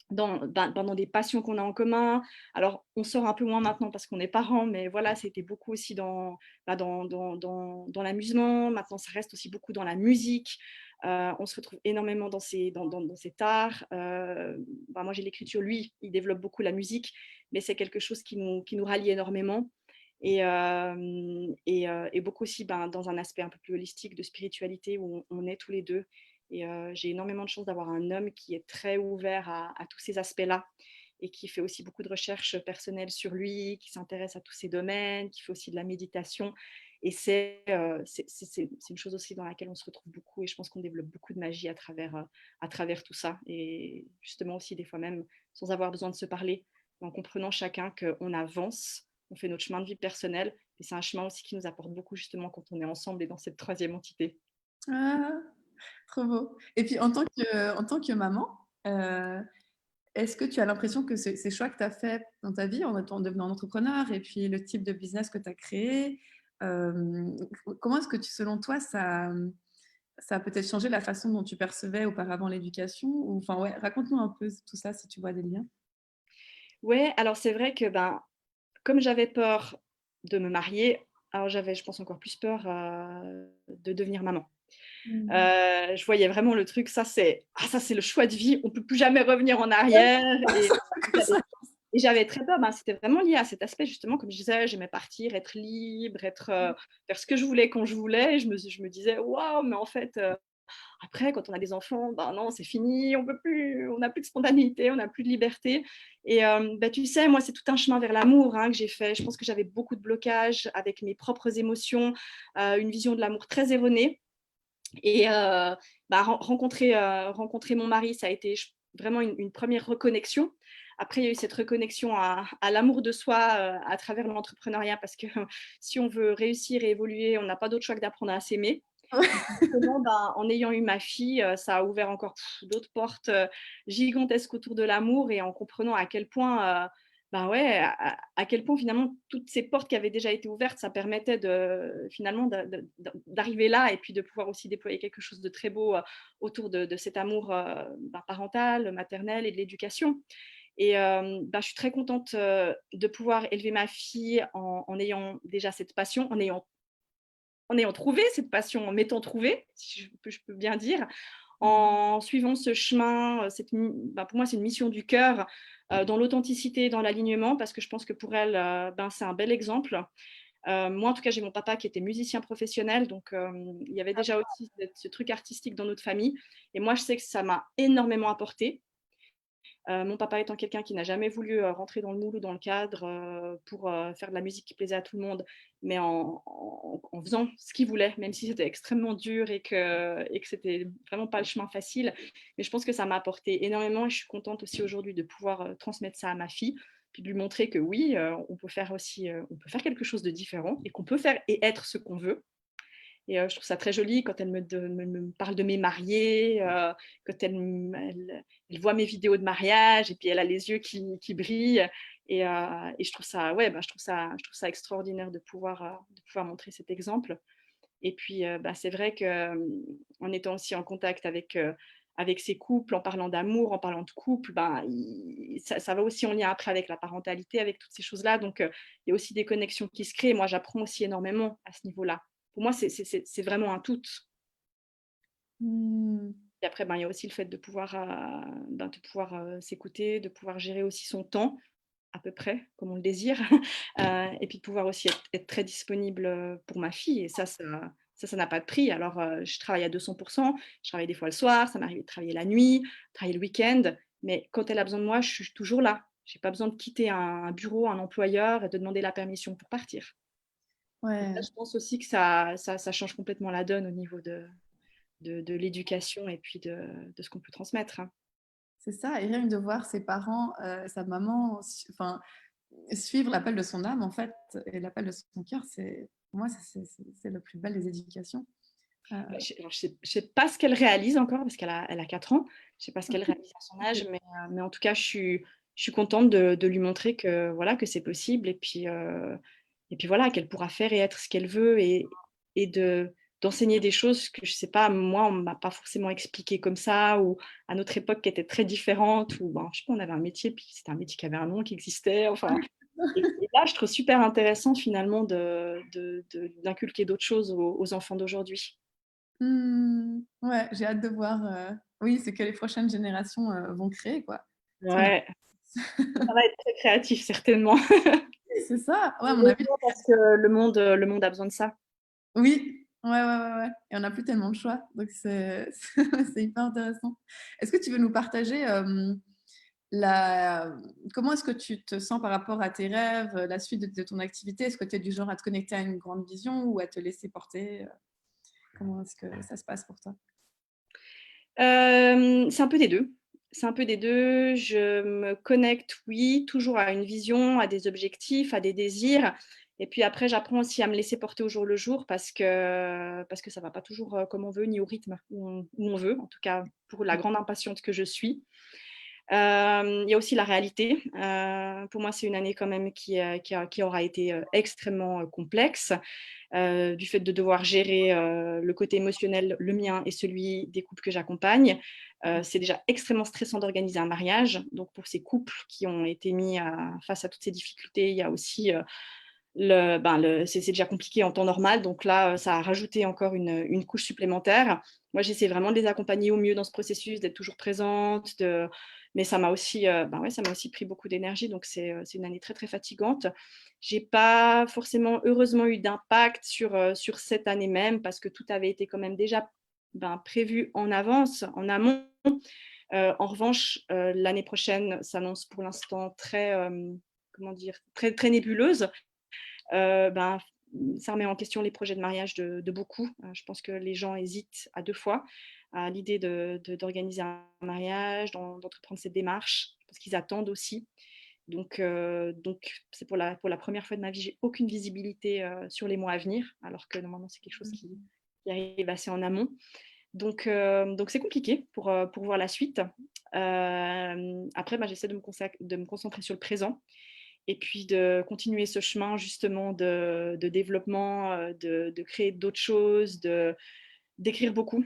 des passions qu'on a en commun. Alors, on sort un peu moins maintenant parce qu'on est parents, mais voilà, c'était beaucoup aussi dans l'amusement. Maintenant, ça reste aussi beaucoup dans la musique. On se retrouve énormément dans cet art. Moi, j'ai l'écriture, lui, il développe beaucoup la musique, mais c'est quelque chose qui nous rallie énormément. Et beaucoup aussi dans un aspect un peu plus holistique de spiritualité où on est tous les deux. Et j'ai énormément de chance d'avoir un homme qui est très ouvert à tous ces aspects-là et qui fait aussi beaucoup de recherches personnelles sur lui, qui s'intéresse à tous ces domaines, qui fait aussi de la méditation. Et c'est une chose aussi dans laquelle on se retrouve beaucoup et je pense qu'on développe beaucoup de magie à travers tout ça. Et justement aussi des fois même sans avoir besoin de se parler, en comprenant chacun qu'on avance, on fait notre chemin de vie personnel et c'est un chemin aussi qui nous apporte beaucoup justement quand on est ensemble et dans cette troisième entité. Ah, trop beau. Et puis, en tant que maman, euh, est-ce que tu as l'impression que ces choix que tu as faits dans ta vie en devenant entrepreneur et puis le type de business que tu as créé, euh, comment est-ce que selon toi, ça a peut-être changé la façon dont tu percevais auparavant l'éducation ou, enfin, ouais, raconte-nous un peu tout ça si tu vois des liens. Ouais, alors c'est vrai que comme j'avais peur de me marier, alors j'avais, je pense, encore plus peur de devenir maman. Mm. Je voyais vraiment le truc, ça c'est le choix de vie, on ne peut plus jamais revenir en arrière. Et Que ça. j'avais très peur, c'était vraiment lié à cet aspect justement, comme je disais, j'aimais partir, être libre, faire ce que je voulais quand je voulais. Je me disais, waouh, mais en fait, Après, quand on a des enfants, ben non, c'est fini, on n'a plus de spontanéité, on n'a plus de liberté. Et tu sais, moi, c'est tout un chemin vers l'amour que j'ai fait. Je pense que j'avais beaucoup de blocages avec mes propres émotions, une vision de l'amour très erronée. Et rencontrer mon mari, ça a été vraiment une première reconnexion. Après, il y a eu cette reconnexion à l'amour de soi à travers l'entrepreneuriat, parce que si on veut réussir et évoluer, on n'a pas d'autre choix que d'apprendre à s'aimer. Justement, en ayant eu ma fille, ça a ouvert encore d'autres portes gigantesques autour de l'amour, et en comprenant à quel point, ouais, à quel point finalement toutes ces portes qui avaient déjà été ouvertes, ça permettait finalement d'arriver là, et puis de pouvoir aussi déployer quelque chose de très beau autour de cet amour parental, maternel et de l'éducation. Et je suis très contente de pouvoir élever ma fille en ayant déjà cette passion, en ayant trouvé cette passion, en m'étant trouvée, si je peux bien dire, en suivant ce chemin. Pour moi, c'est une mission du cœur, dans l'authenticité, dans l'alignement, parce que je pense que pour elle, c'est un bel exemple. Moi, en tout cas, j'ai mon papa qui était musicien professionnel, donc il y avait déjà aussi ce truc artistique dans notre famille. Et moi, je sais que ça m'a énormément apporté. Mon papa étant quelqu'un qui n'a jamais voulu rentrer dans le moule ou dans le cadre pour faire de la musique qui plaisait à tout le monde, mais en faisant ce qu'il voulait, même si c'était extrêmement dur et que c'était vraiment pas le chemin facile. Mais je pense que ça m'a apporté énormément, et je suis contente aussi aujourd'hui de pouvoir transmettre ça à ma fille, puis de lui montrer que oui, on peut faire aussi, on peut faire quelque chose de différent, et qu'on peut faire et être ce qu'on veut. Et je trouve ça très joli quand elle me parle de mes mariés, quand elle voit mes vidéos de mariage, et puis elle a les yeux qui brillent. Et je trouve ça, ouais, je trouve ça extraordinaire de pouvoir montrer cet exemple. Et puis, c'est vrai qu'en étant aussi en contact avec ces couples, en parlant d'amour, en parlant de couple, ça va aussi en lien après avec la parentalité, avec toutes ces choses-là. Donc, il y a aussi des connexions qui se créent. Moi, j'apprends aussi énormément à ce niveau-là. Pour moi, c'est vraiment un tout. Et après, il y a aussi le fait de pouvoir s'écouter, de pouvoir gérer aussi son temps, à peu près comme on le désire, et puis de pouvoir aussi être très disponible pour ma fille. Et ça n'a pas de prix. Alors, je travaille à 200%, je travaille des fois le soir, ça m'arrive de travailler la nuit, travailler le week-end, mais quand elle a besoin de moi, je suis toujours là. Je n'ai pas besoin de quitter un bureau, un employeur, et de demander la permission pour partir. Ouais. Là, je pense aussi que ça change complètement la donne au niveau de l'éducation, et puis de ce qu'on peut transmettre. C'est ça, et rien que de voir ses parents, sa maman, enfin, suivre l'appel de son âme, en fait, et l'appel de son cœur, pour moi, c'est le plus belle des éducations. Je sais pas ce qu'elle réalise encore, parce qu'elle a 4 ans. Je sais pas ce qu'elle réalise à son âge, mais en tout cas, je suis contente de lui montrer que, voilà, que c'est possible, et puis voilà, qu'elle pourra faire et être ce qu'elle veut, et d'enseigner des choses que, je sais pas, moi, on m'a pas forcément expliqué comme ça, ou à notre époque qui était très différente, où je sais pas, on avait un métier, puis c'était un métier qui avait un nom, qui existait, enfin. Et là, je trouve super intéressant finalement d'inculquer d'autres choses aux enfants d'aujourd'hui. Ouais, j'ai hâte de voir, oui, ce que les prochaines générations vont créer, quoi. Parce qu'on a... Ouais, ça va être très créatif, certainement. C'est ça, ouais, à mon avis. Parce que le monde a besoin de ça. Oui, ouais, ouais, ouais, ouais. Et on n'a plus tellement de choix, donc c'est hyper intéressant. Est-ce que tu veux nous partager la... comment est-ce que tu te sens par rapport à tes rêves, la suite de ton activité? Est-ce que tu es du genre à te connecter à une grande vision ou à te laisser porter? Comment est-ce que ça se passe pour toi? C'est un peu des deux. C'est un peu des deux. Je me connecte, oui, toujours à une vision, à des objectifs, à des désirs. Et puis après, j'apprends aussi à me laisser porter au jour le jour, parce que ça ne va pas toujours comme on veut, ni au rythme où on veut, en tout cas pour la grande impatiente que je suis. Il y a aussi la réalité. Pour moi, c'est une année quand même qui aura été extrêmement complexe, du fait de devoir gérer le côté émotionnel, le mien et celui des couples que j'accompagne. C'est déjà extrêmement stressant d'organiser un mariage. Donc, pour ces couples qui ont été mis face à toutes ces difficultés, il y a aussi c'est déjà compliqué en temps normal. Donc là, ça a rajouté encore une couche supplémentaire. Moi, j'essaie vraiment de les accompagner au mieux dans ce processus, d'être toujours présente. Mais ça m'a aussi, ouais, ça m'a aussi pris beaucoup d'énergie. Donc, c'est une année très, très fatigante. J'ai pas forcément, heureusement, eu d'impact sur cette année même, parce que tout avait été quand même déjà prévues en avance, en amont. En revanche, l'année prochaine s'annonce pour l'instant très, comment dire, très, très nébuleuse. Ça remet en question les projets de mariage de beaucoup. Je pense que les gens hésitent à 2 fois à l'idée d'organiser un mariage, d'entreprendre cette démarche, parce qu'ils attendent aussi. Donc c'est pour la première fois de ma vie, j'ai aucune visibilité sur les mois à venir, alors que normalement c'est quelque chose qui arrive assez en amont. Donc c'est compliqué pour voir la suite. Après, j'essaie de me concentrer sur le présent et puis de continuer ce chemin justement de développement, de créer d'autres choses, d'écrire beaucoup.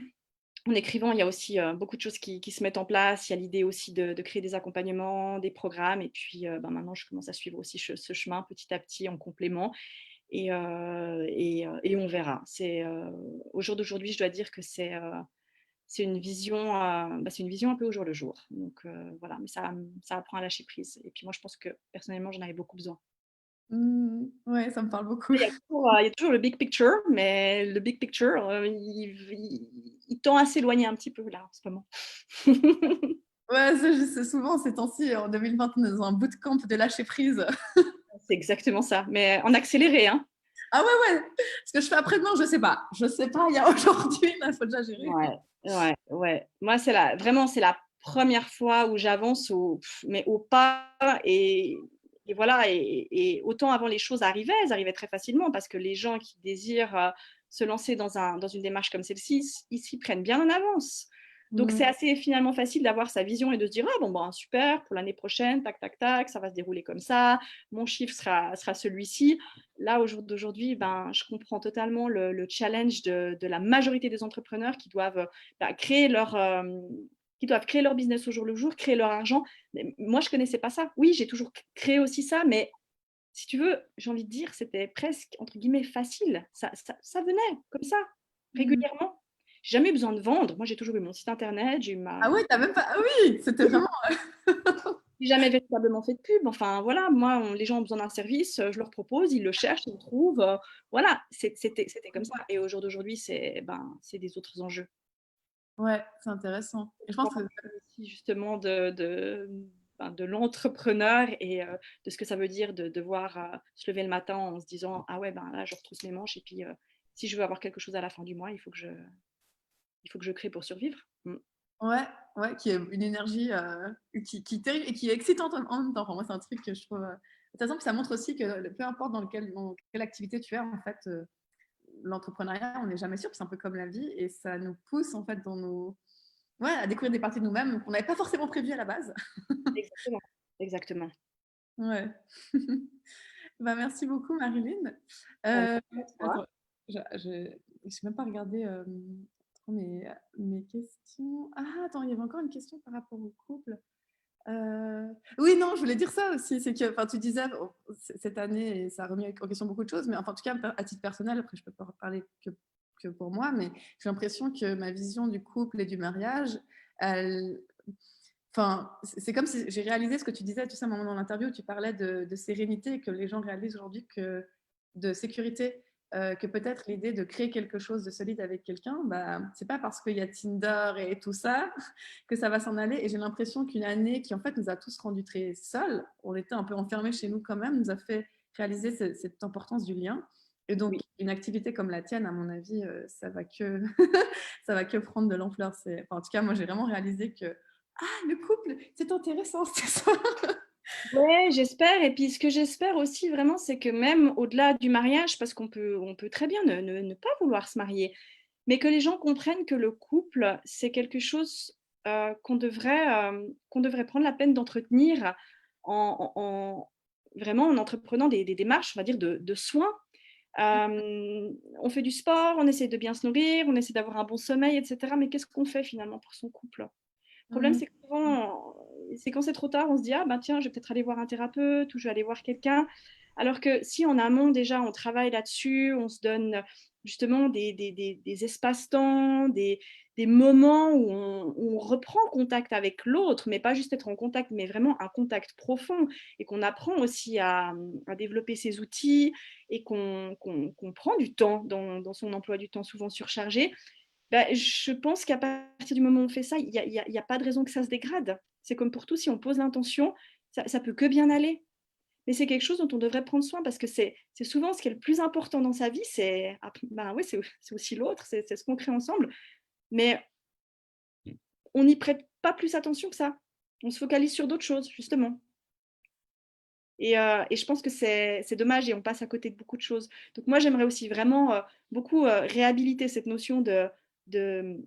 En écrivant, il y a aussi beaucoup de choses qui se mettent en place. Il y a l'idée aussi de créer des accompagnements, des programmes. Et puis maintenant, je commence à suivre aussi ce chemin petit à petit en complément. Et on verra. Au jour d'aujourd'hui, je dois dire que c'est une vision un peu au jour le jour. Donc voilà, mais ça apprend à lâcher prise. Et puis moi, je pense que personnellement, j'en avais beaucoup besoin. Ouais, ça me parle beaucoup. Il y a toujours le big picture, mais le big picture, il tend à s'éloigner un petit peu là en ce moment. Ouais, c'est souvent ces temps-ci, en 2020, on est dans un bootcamp de lâcher prise. C'est exactement ça, mais en accéléré, hein. Ah ouais. Ce que je fais après-demain, je sais pas. Je sais pas, il y a aujourd'hui, il faut déjà gérer. Ouais. Moi, c'est la première fois où j'avance mais au pas et voilà et autant avant les choses arrivaient, elles arrivaient très facilement parce que les gens qui désirent, se lancer dans une démarche comme celle-ci, ils s'y prennent bien en avance. Donc c'est assez finalement facile d'avoir sa vision et de se dire: «Ah bon, super, pour l'année prochaine, tac, tac, tac, ça va se dérouler comme ça, mon chiffre sera celui-ci». Là, au jour d'aujourd'hui, je comprends totalement le challenge de la majorité des entrepreneurs qui doivent créer qui doivent créer leur business au jour le jour, créer leur argent. Mais moi, je ne connaissais pas ça. Oui, j'ai toujours créé aussi ça, mais si tu veux, j'ai envie de dire, c'était presque, entre guillemets, facile. Ça venait comme ça, Mmh. régulièrement. J'ai jamais eu besoin de vendre. Moi, j'ai toujours eu mon site internet, j'ai eu Ah ouais, tu même pas. Ah oui, c'était vraiment. j'ai jamais véritablement fait de pub. Enfin, voilà, moi, les gens ont besoin d'un service, je leur propose, ils le cherchent, ils le trouvent. Voilà, c'était comme ça. Et au jour d'aujourd'hui, c'est des autres enjeux. Ouais, c'est intéressant. Et je pense que Aussi justement de l'entrepreneur et de ce que ça veut dire de devoir se lever le matin en se disant ah ouais là je retrousse mes manches et puis si je veux avoir quelque chose à la fin du mois il faut que je crée pour survivre. ouais, qui est une énergie qui est terrible et qui est excitante en même temps. Enfin, moi, c'est un truc que je trouve intéressant. Puis ça montre aussi que peu importe dans quelle activité tu es, en fait, l'entrepreneuriat, on n'est jamais sûr. C'est un peu comme la vie et ça nous pousse en fait à découvrir des parties de nous-mêmes qu'on n'avait pas forcément prévues à la base. Exactement. Exactement. Ouais. Merci beaucoup, Marilyn. Merci à Attends, toi. je n'ai même pas regardé trop mes questions. Ah, attends, il y avait encore une question par rapport au couple. Oui, non, je voulais dire ça aussi. C'est que tu disais cette année, et ça a remis en question beaucoup de choses, mais enfin, en tout cas, à titre personnel, après, je ne peux pas parler que pour moi, mais j'ai l'impression que ma vision du couple et du mariage, elle, enfin, c'est comme si j'ai réalisé ce que tu disais, tu sais, à un moment dans l'interview où tu parlais de sérénité et que les gens réalisent aujourd'hui que de sécurité, que peut-être l'idée de créer quelque chose de solide avec quelqu'un, c'est pas parce qu'il y a Tinder et tout ça que ça va s'en aller. Et j'ai l'impression qu'une année qui en fait nous a tous rendus très seuls, on était un peu enfermés chez nous quand même, nous a fait réaliser cette importance du lien. Et donc Oui. une activité comme la tienne, à mon avis, ça va que ça va que prendre de l'ampleur. En tout cas, moi j'ai vraiment réalisé que le couple, c'est intéressant, c'est ça. Ouais, j'espère. Et puis, ce que j'espère aussi vraiment, c'est que même au-delà du mariage, parce on peut très bien ne pas vouloir se marier, mais que les gens comprennent que le couple, c'est quelque chose qu'on devrait prendre la peine d'entretenir vraiment en entreprenant des démarches, on va dire, de soins. On fait du sport, on essaie de bien se nourrir, on essaie d'avoir un bon sommeil, etc. Mais qu'est-ce qu'on fait finalement pour son couple? Le problème, Mmh. c'est que souvent, c'est quand c'est trop tard, on se dit: «Ah bah tiens, je vais peut-être aller voir un thérapeute ou je vais aller voir quelqu'un». Alors que si en amont déjà on travaille là-dessus, on se donne justement des espaces-temps, des moments où on reprend contact avec l'autre, mais pas juste être en contact, mais vraiment un contact profond et qu'on apprend aussi à développer ses outils et qu'on prend du temps dans son emploi du temps souvent surchargé. Bah, je pense qu'à partir du moment où on fait ça, il y a pas de raison que ça se dégrade. C'est comme pour tout, si on pose l'intention, ça peut que bien aller. Mais c'est quelque chose dont on devrait prendre soin parce que c'est souvent ce qui est le plus important dans sa vie, ben ouais, c'est aussi l'autre, c'est ce qu'on crée ensemble. Mais on n'y prête pas plus attention que ça. On se focalise sur d'autres choses, justement. Et je pense que c'est dommage et on passe à côté de beaucoup de choses. Donc moi, j'aimerais aussi vraiment beaucoup réhabiliter cette notion de, de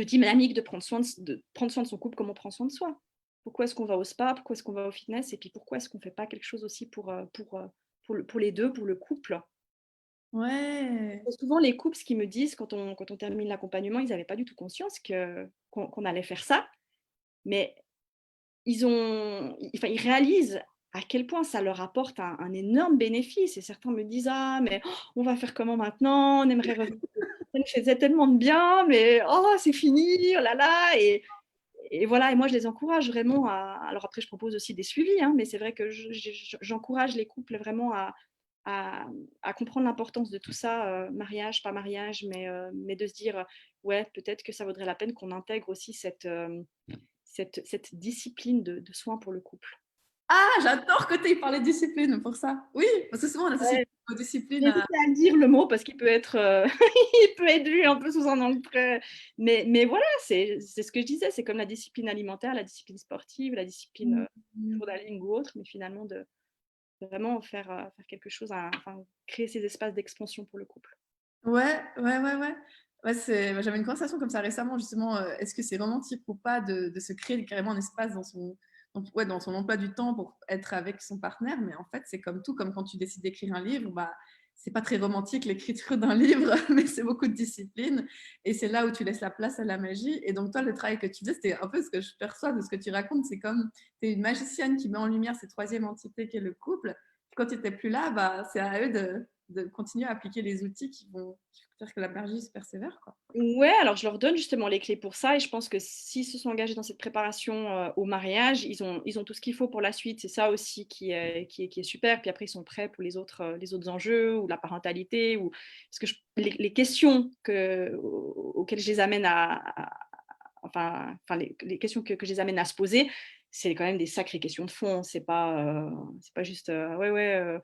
dynamique, de prendre soin de son couple comme on prend soin de soi. Pourquoi est-ce qu'on va au spa? Pourquoi est-ce qu'on va au fitness? Et puis pourquoi est-ce qu'on ne fait pas quelque chose aussi pour les deux, pour le couple? Ouais. Et souvent, les couples, ce qu'ils me disent quand on termine l'accompagnement, ils n'avaient pas du tout conscience qu'on allait faire ça. Mais ils réalisent à quel point ça leur apporte un énorme bénéfice et certains me disent: «Ah mais on va faire comment maintenant? On aimerait revenir, ça nous faisait tellement de bien, mais oh c'est fini, oh là là» et voilà et moi je les encourage vraiment à alors après je propose aussi des suivis, hein, mais c'est vrai que j'encourage les couples vraiment à à comprendre l'importance de tout ça, mariage, pas mariage, mais de se dire: «Ouais, peut-être que ça vaudrait la peine qu'on intègre aussi cette discipline de soins pour le couple». Ah, j'adore que tu aies parlé de discipline pour ça. Oui, parce que souvent on associe Ouais, aux disciplines j'ai à hésité à le dire le mot parce qu'il peut être, il peut être vu un peu sous un angle très mais voilà, c'est ce que je disais, c'est comme la discipline alimentaire, la discipline sportive, la discipline, mmh mh. journaling ou autre, mais finalement de vraiment faire quelque chose enfin, créer ces espaces d'expansion pour le couple. Ouais, ouais, ouais, ouais. Ouais, j'avais une conversation comme ça récemment justement, est-ce que c'est romantique ou pas de se créer carrément un espace dans son emploi du temps pour être avec son partenaire? Mais en fait, c'est comme tout, comme quand tu décides d'écrire un livre, bah, c'est pas très romantique l'écriture d'un livre, mais c'est beaucoup de discipline et c'est là où tu laisses la place à la magie et donc toi, le travail que tu faisais, c'était un peu ce que je perçois de ce que tu racontes, c'est comme tu es une magicienne qui met en lumière cette troisième entité qu'est le couple. Quand tu étais plus là, bah, c'est à eux de continuer à appliquer les outils qui vont faire que la magie se persévère, quoi. Ouais, alors je leur donne justement les clés pour ça et je pense que s'ils se sont engagés dans cette préparation, au mariage, ils ont tout ce qu'il faut pour la suite. C'est ça aussi qui est super. Puis après, ils sont prêts pour les autres enjeux ou la parentalité ou parce que les questions auxquelles je les amène enfin les questions que je les amène à se poser, c'est quand même des sacrées questions de fond. C'est pas juste, «Ouais, ouais,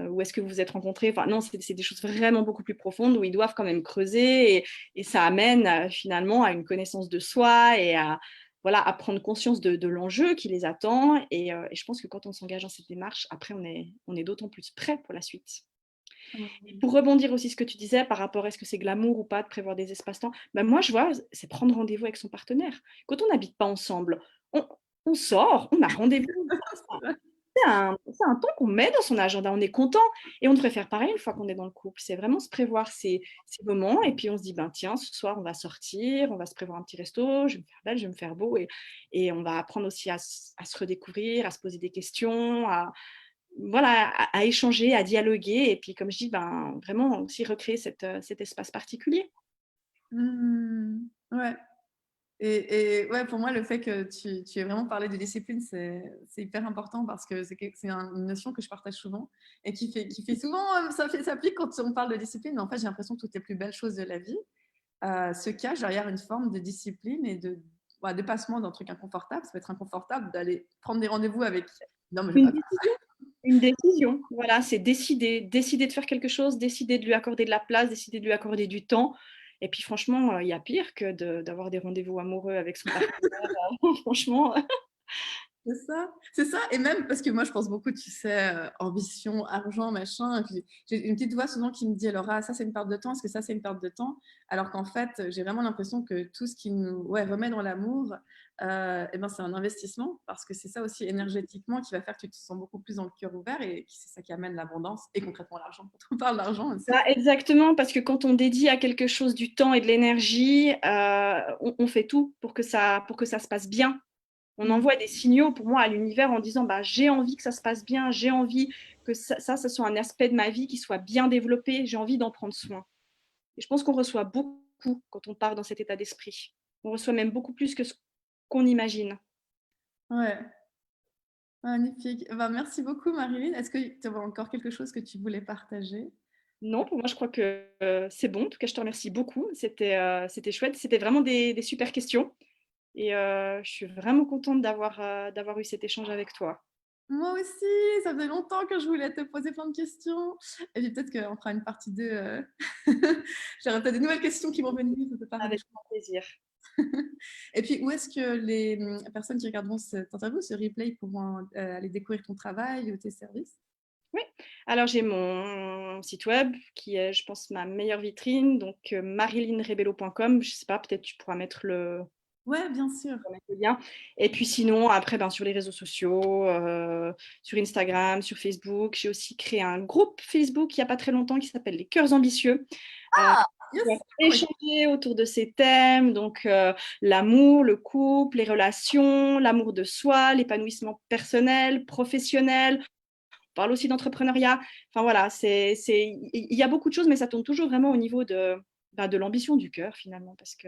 où est-ce que vous vous êtes rencontrés?» Enfin non, c'est des choses vraiment beaucoup plus profondes où ils doivent quand même creuser et ça amène, finalement à une connaissance de soi et à voilà, à prendre conscience de l'enjeu qui les attend et je pense que quand on s'engage dans cette démarche, après on est d'autant plus prêt pour la suite. Et Mmh. pour rebondir aussi ce que tu disais par rapport à est-ce que c'est glamour ou pas de prévoir des espaces-temps, ben moi je vois, c'est prendre rendez-vous avec son partenaire. Quand on n'habite pas ensemble, on on sort, on a rendez-vous. C'est un temps qu'on met dans son agenda, on est content et on devrait faire pareil une fois qu'on est dans le couple. C'est vraiment se prévoir ces moments et puis on se dit: «Ben tiens, ce soir on va sortir, on va se prévoir un petit resto, je vais me faire belle, je vais me faire beau» et on va apprendre aussi à se redécouvrir, à se poser des questions, à voilà, à échanger, à dialoguer et puis comme je dis, ben, vraiment aussi recréer cet espace particulier. Mmh. Ouais et ouais, pour moi, le fait que tu aies vraiment parlé de discipline, c'est hyper important parce que c'est une notion que je partage souvent et qui fait souvent, s'applique quand on parle de discipline, mais en fait, j'ai l'impression que toutes les plus belles choses de la vie, se cachent derrière une forme de discipline et de bah, dépassement d'un truc inconfortable. Ça peut être inconfortable d'aller prendre des rendez-vous avec non, mais je vais Une pas décision, une décision, voilà, c'est décider de faire quelque chose, décider de lui accorder de la place, décider de lui accorder du temps et puis franchement, il y a pire que d'avoir des rendez-vous amoureux avec son partenaire, franchement. C'est ça et même parce que moi je pense beaucoup, tu sais, ambition, argent, machin et puis j'ai une petite voix souvent qui me dit: «Laura, ça c'est une perte de temps, est-ce que ça c'est une perte de temps?» alors qu'en fait, j'ai vraiment l'impression que tout ce qui nous ouais, remet dans l'amour, et ben, c'est un investissement parce que c'est ça aussi énergétiquement qui va faire que tu te sens beaucoup plus dans le cœur ouvert et c'est ça qui amène l'abondance et concrètement l'argent quand on parle d'argent aussi. Bah, exactement, parce que quand on dédie à quelque chose du temps et de l'énergie, on fait tout pour que ça se passe bien. On Mmh. envoie des signaux pour moi à l'univers en disant bah, j'ai envie que ça se passe bien, j'ai envie que ça soit un aspect de ma vie qui soit bien développé, j'ai envie d'en prendre soin. Et je pense qu'on reçoit beaucoup quand on part dans cet état d'esprit. On reçoit même beaucoup plus que ce qu'on imagine. Ouais, magnifique. Bah, merci beaucoup Marilyn. Est-ce que tu avais encore quelque chose que tu voulais partager? Non, pour moi, je crois que c'est bon. En tout cas, je te remercie beaucoup. C'était chouette. C'était vraiment des super questions. Et je suis vraiment contente d'avoir eu cet échange avec toi. Moi aussi, ça faisait longtemps que je voulais te poser plein de questions. Et puis peut-être qu'on fera une partie 2. J'aurai peut-être des nouvelles questions qui vont venir, ça te paraît des Avec choses. grand plaisir. Et puis, où est-ce que les personnes qui regarderont cette interview, ce replay, pourront aller découvrir ton travail ou tes services? Oui, alors j'ai mon site web qui est, je pense, ma meilleure vitrine, donc marylinrebello.com. Je ne sais pas, peut-être tu pourras mettre Ouais, bien sûr. le lien. Et puis sinon, après, ben, sur les réseaux sociaux, sur Instagram, sur Facebook, j'ai aussi créé un groupe Facebook il n'y a pas très longtemps qui s'appelle Les Cœurs Ambitieux. Ah, yes, Pour d'accord. échanger autour de ces thèmes, donc l'amour, le couple, les relations, l'amour de soi, l'épanouissement personnel, professionnel. On parle aussi d'entrepreneuriat. Enfin voilà, il y a beaucoup de choses, mais ça tourne toujours vraiment au niveau de l'ambition du cœur finalement, parce que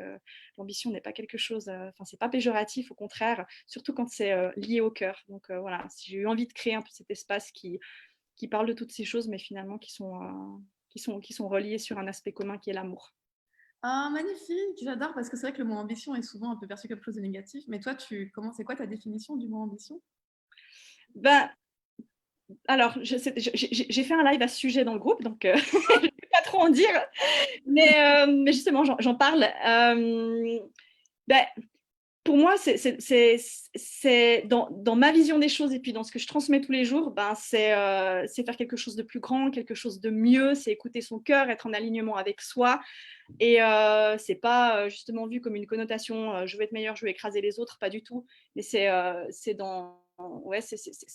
l'ambition n'est pas quelque chose, enfin c'est pas péjoratif, au contraire, surtout quand c'est lié au cœur. Donc voilà, si j'ai eu envie de créer un peu cet espace qui parle de toutes ces choses, mais finalement qui sont reliées sur un aspect commun qui est l'amour. Ah, magnifique, j'adore parce que c'est vrai que le mot ambition est souvent un peu perçu comme quelque chose de négatif. Mais toi, c'est quoi ta définition du mot ambition? Ben, alors, j'ai fait un live à ce sujet dans le groupe, donc je ne vais pas trop en dire, mais justement, j'en parle. Ben, pour moi, c'est dans ma vision des choses et puis dans ce que je transmets tous les jours, ben, c'est faire quelque chose de plus grand, quelque chose de mieux, c'est écouter son cœur, être en alignement avec soi. Et c'est pas justement vu comme une connotation je veux être meilleur, je veux écraser les autres, pas du tout. Mais c'est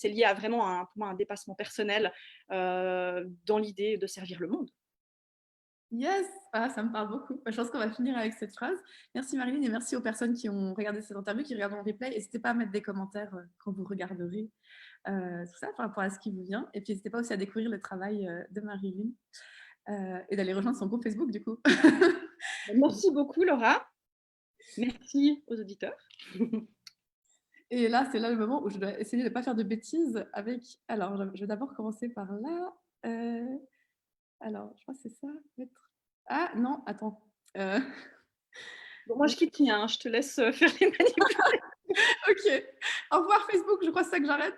lié à vraiment pour moi, un dépassement personnel dans l'idée de servir le monde. Yes, ah, ça me parle beaucoup. Bah, je pense qu'on va finir avec cette phrase. Merci Marilyn et merci aux personnes qui ont regardé cette interview, qui regardent en replay. N'hésitez pas à mettre des commentaires quand vous regarderez tout ça par rapport à ce qui vous vient. Et puis n'hésitez pas aussi à découvrir le travail de Marilyn et d'aller rejoindre son groupe Facebook du coup. Merci beaucoup, Laura. Merci aux auditeurs. Et là, c'est là le moment où je dois essayer de ne pas faire de bêtises avec. Alors, je vais d'abord commencer par là. Euh, Alors, je crois que c'est ça. Ah non, attends. Euh, Bon, moi, je quitte rien, je te laisse faire les manipulations. Ok. Au revoir Facebook, je crois que c'est ça que j'arrête.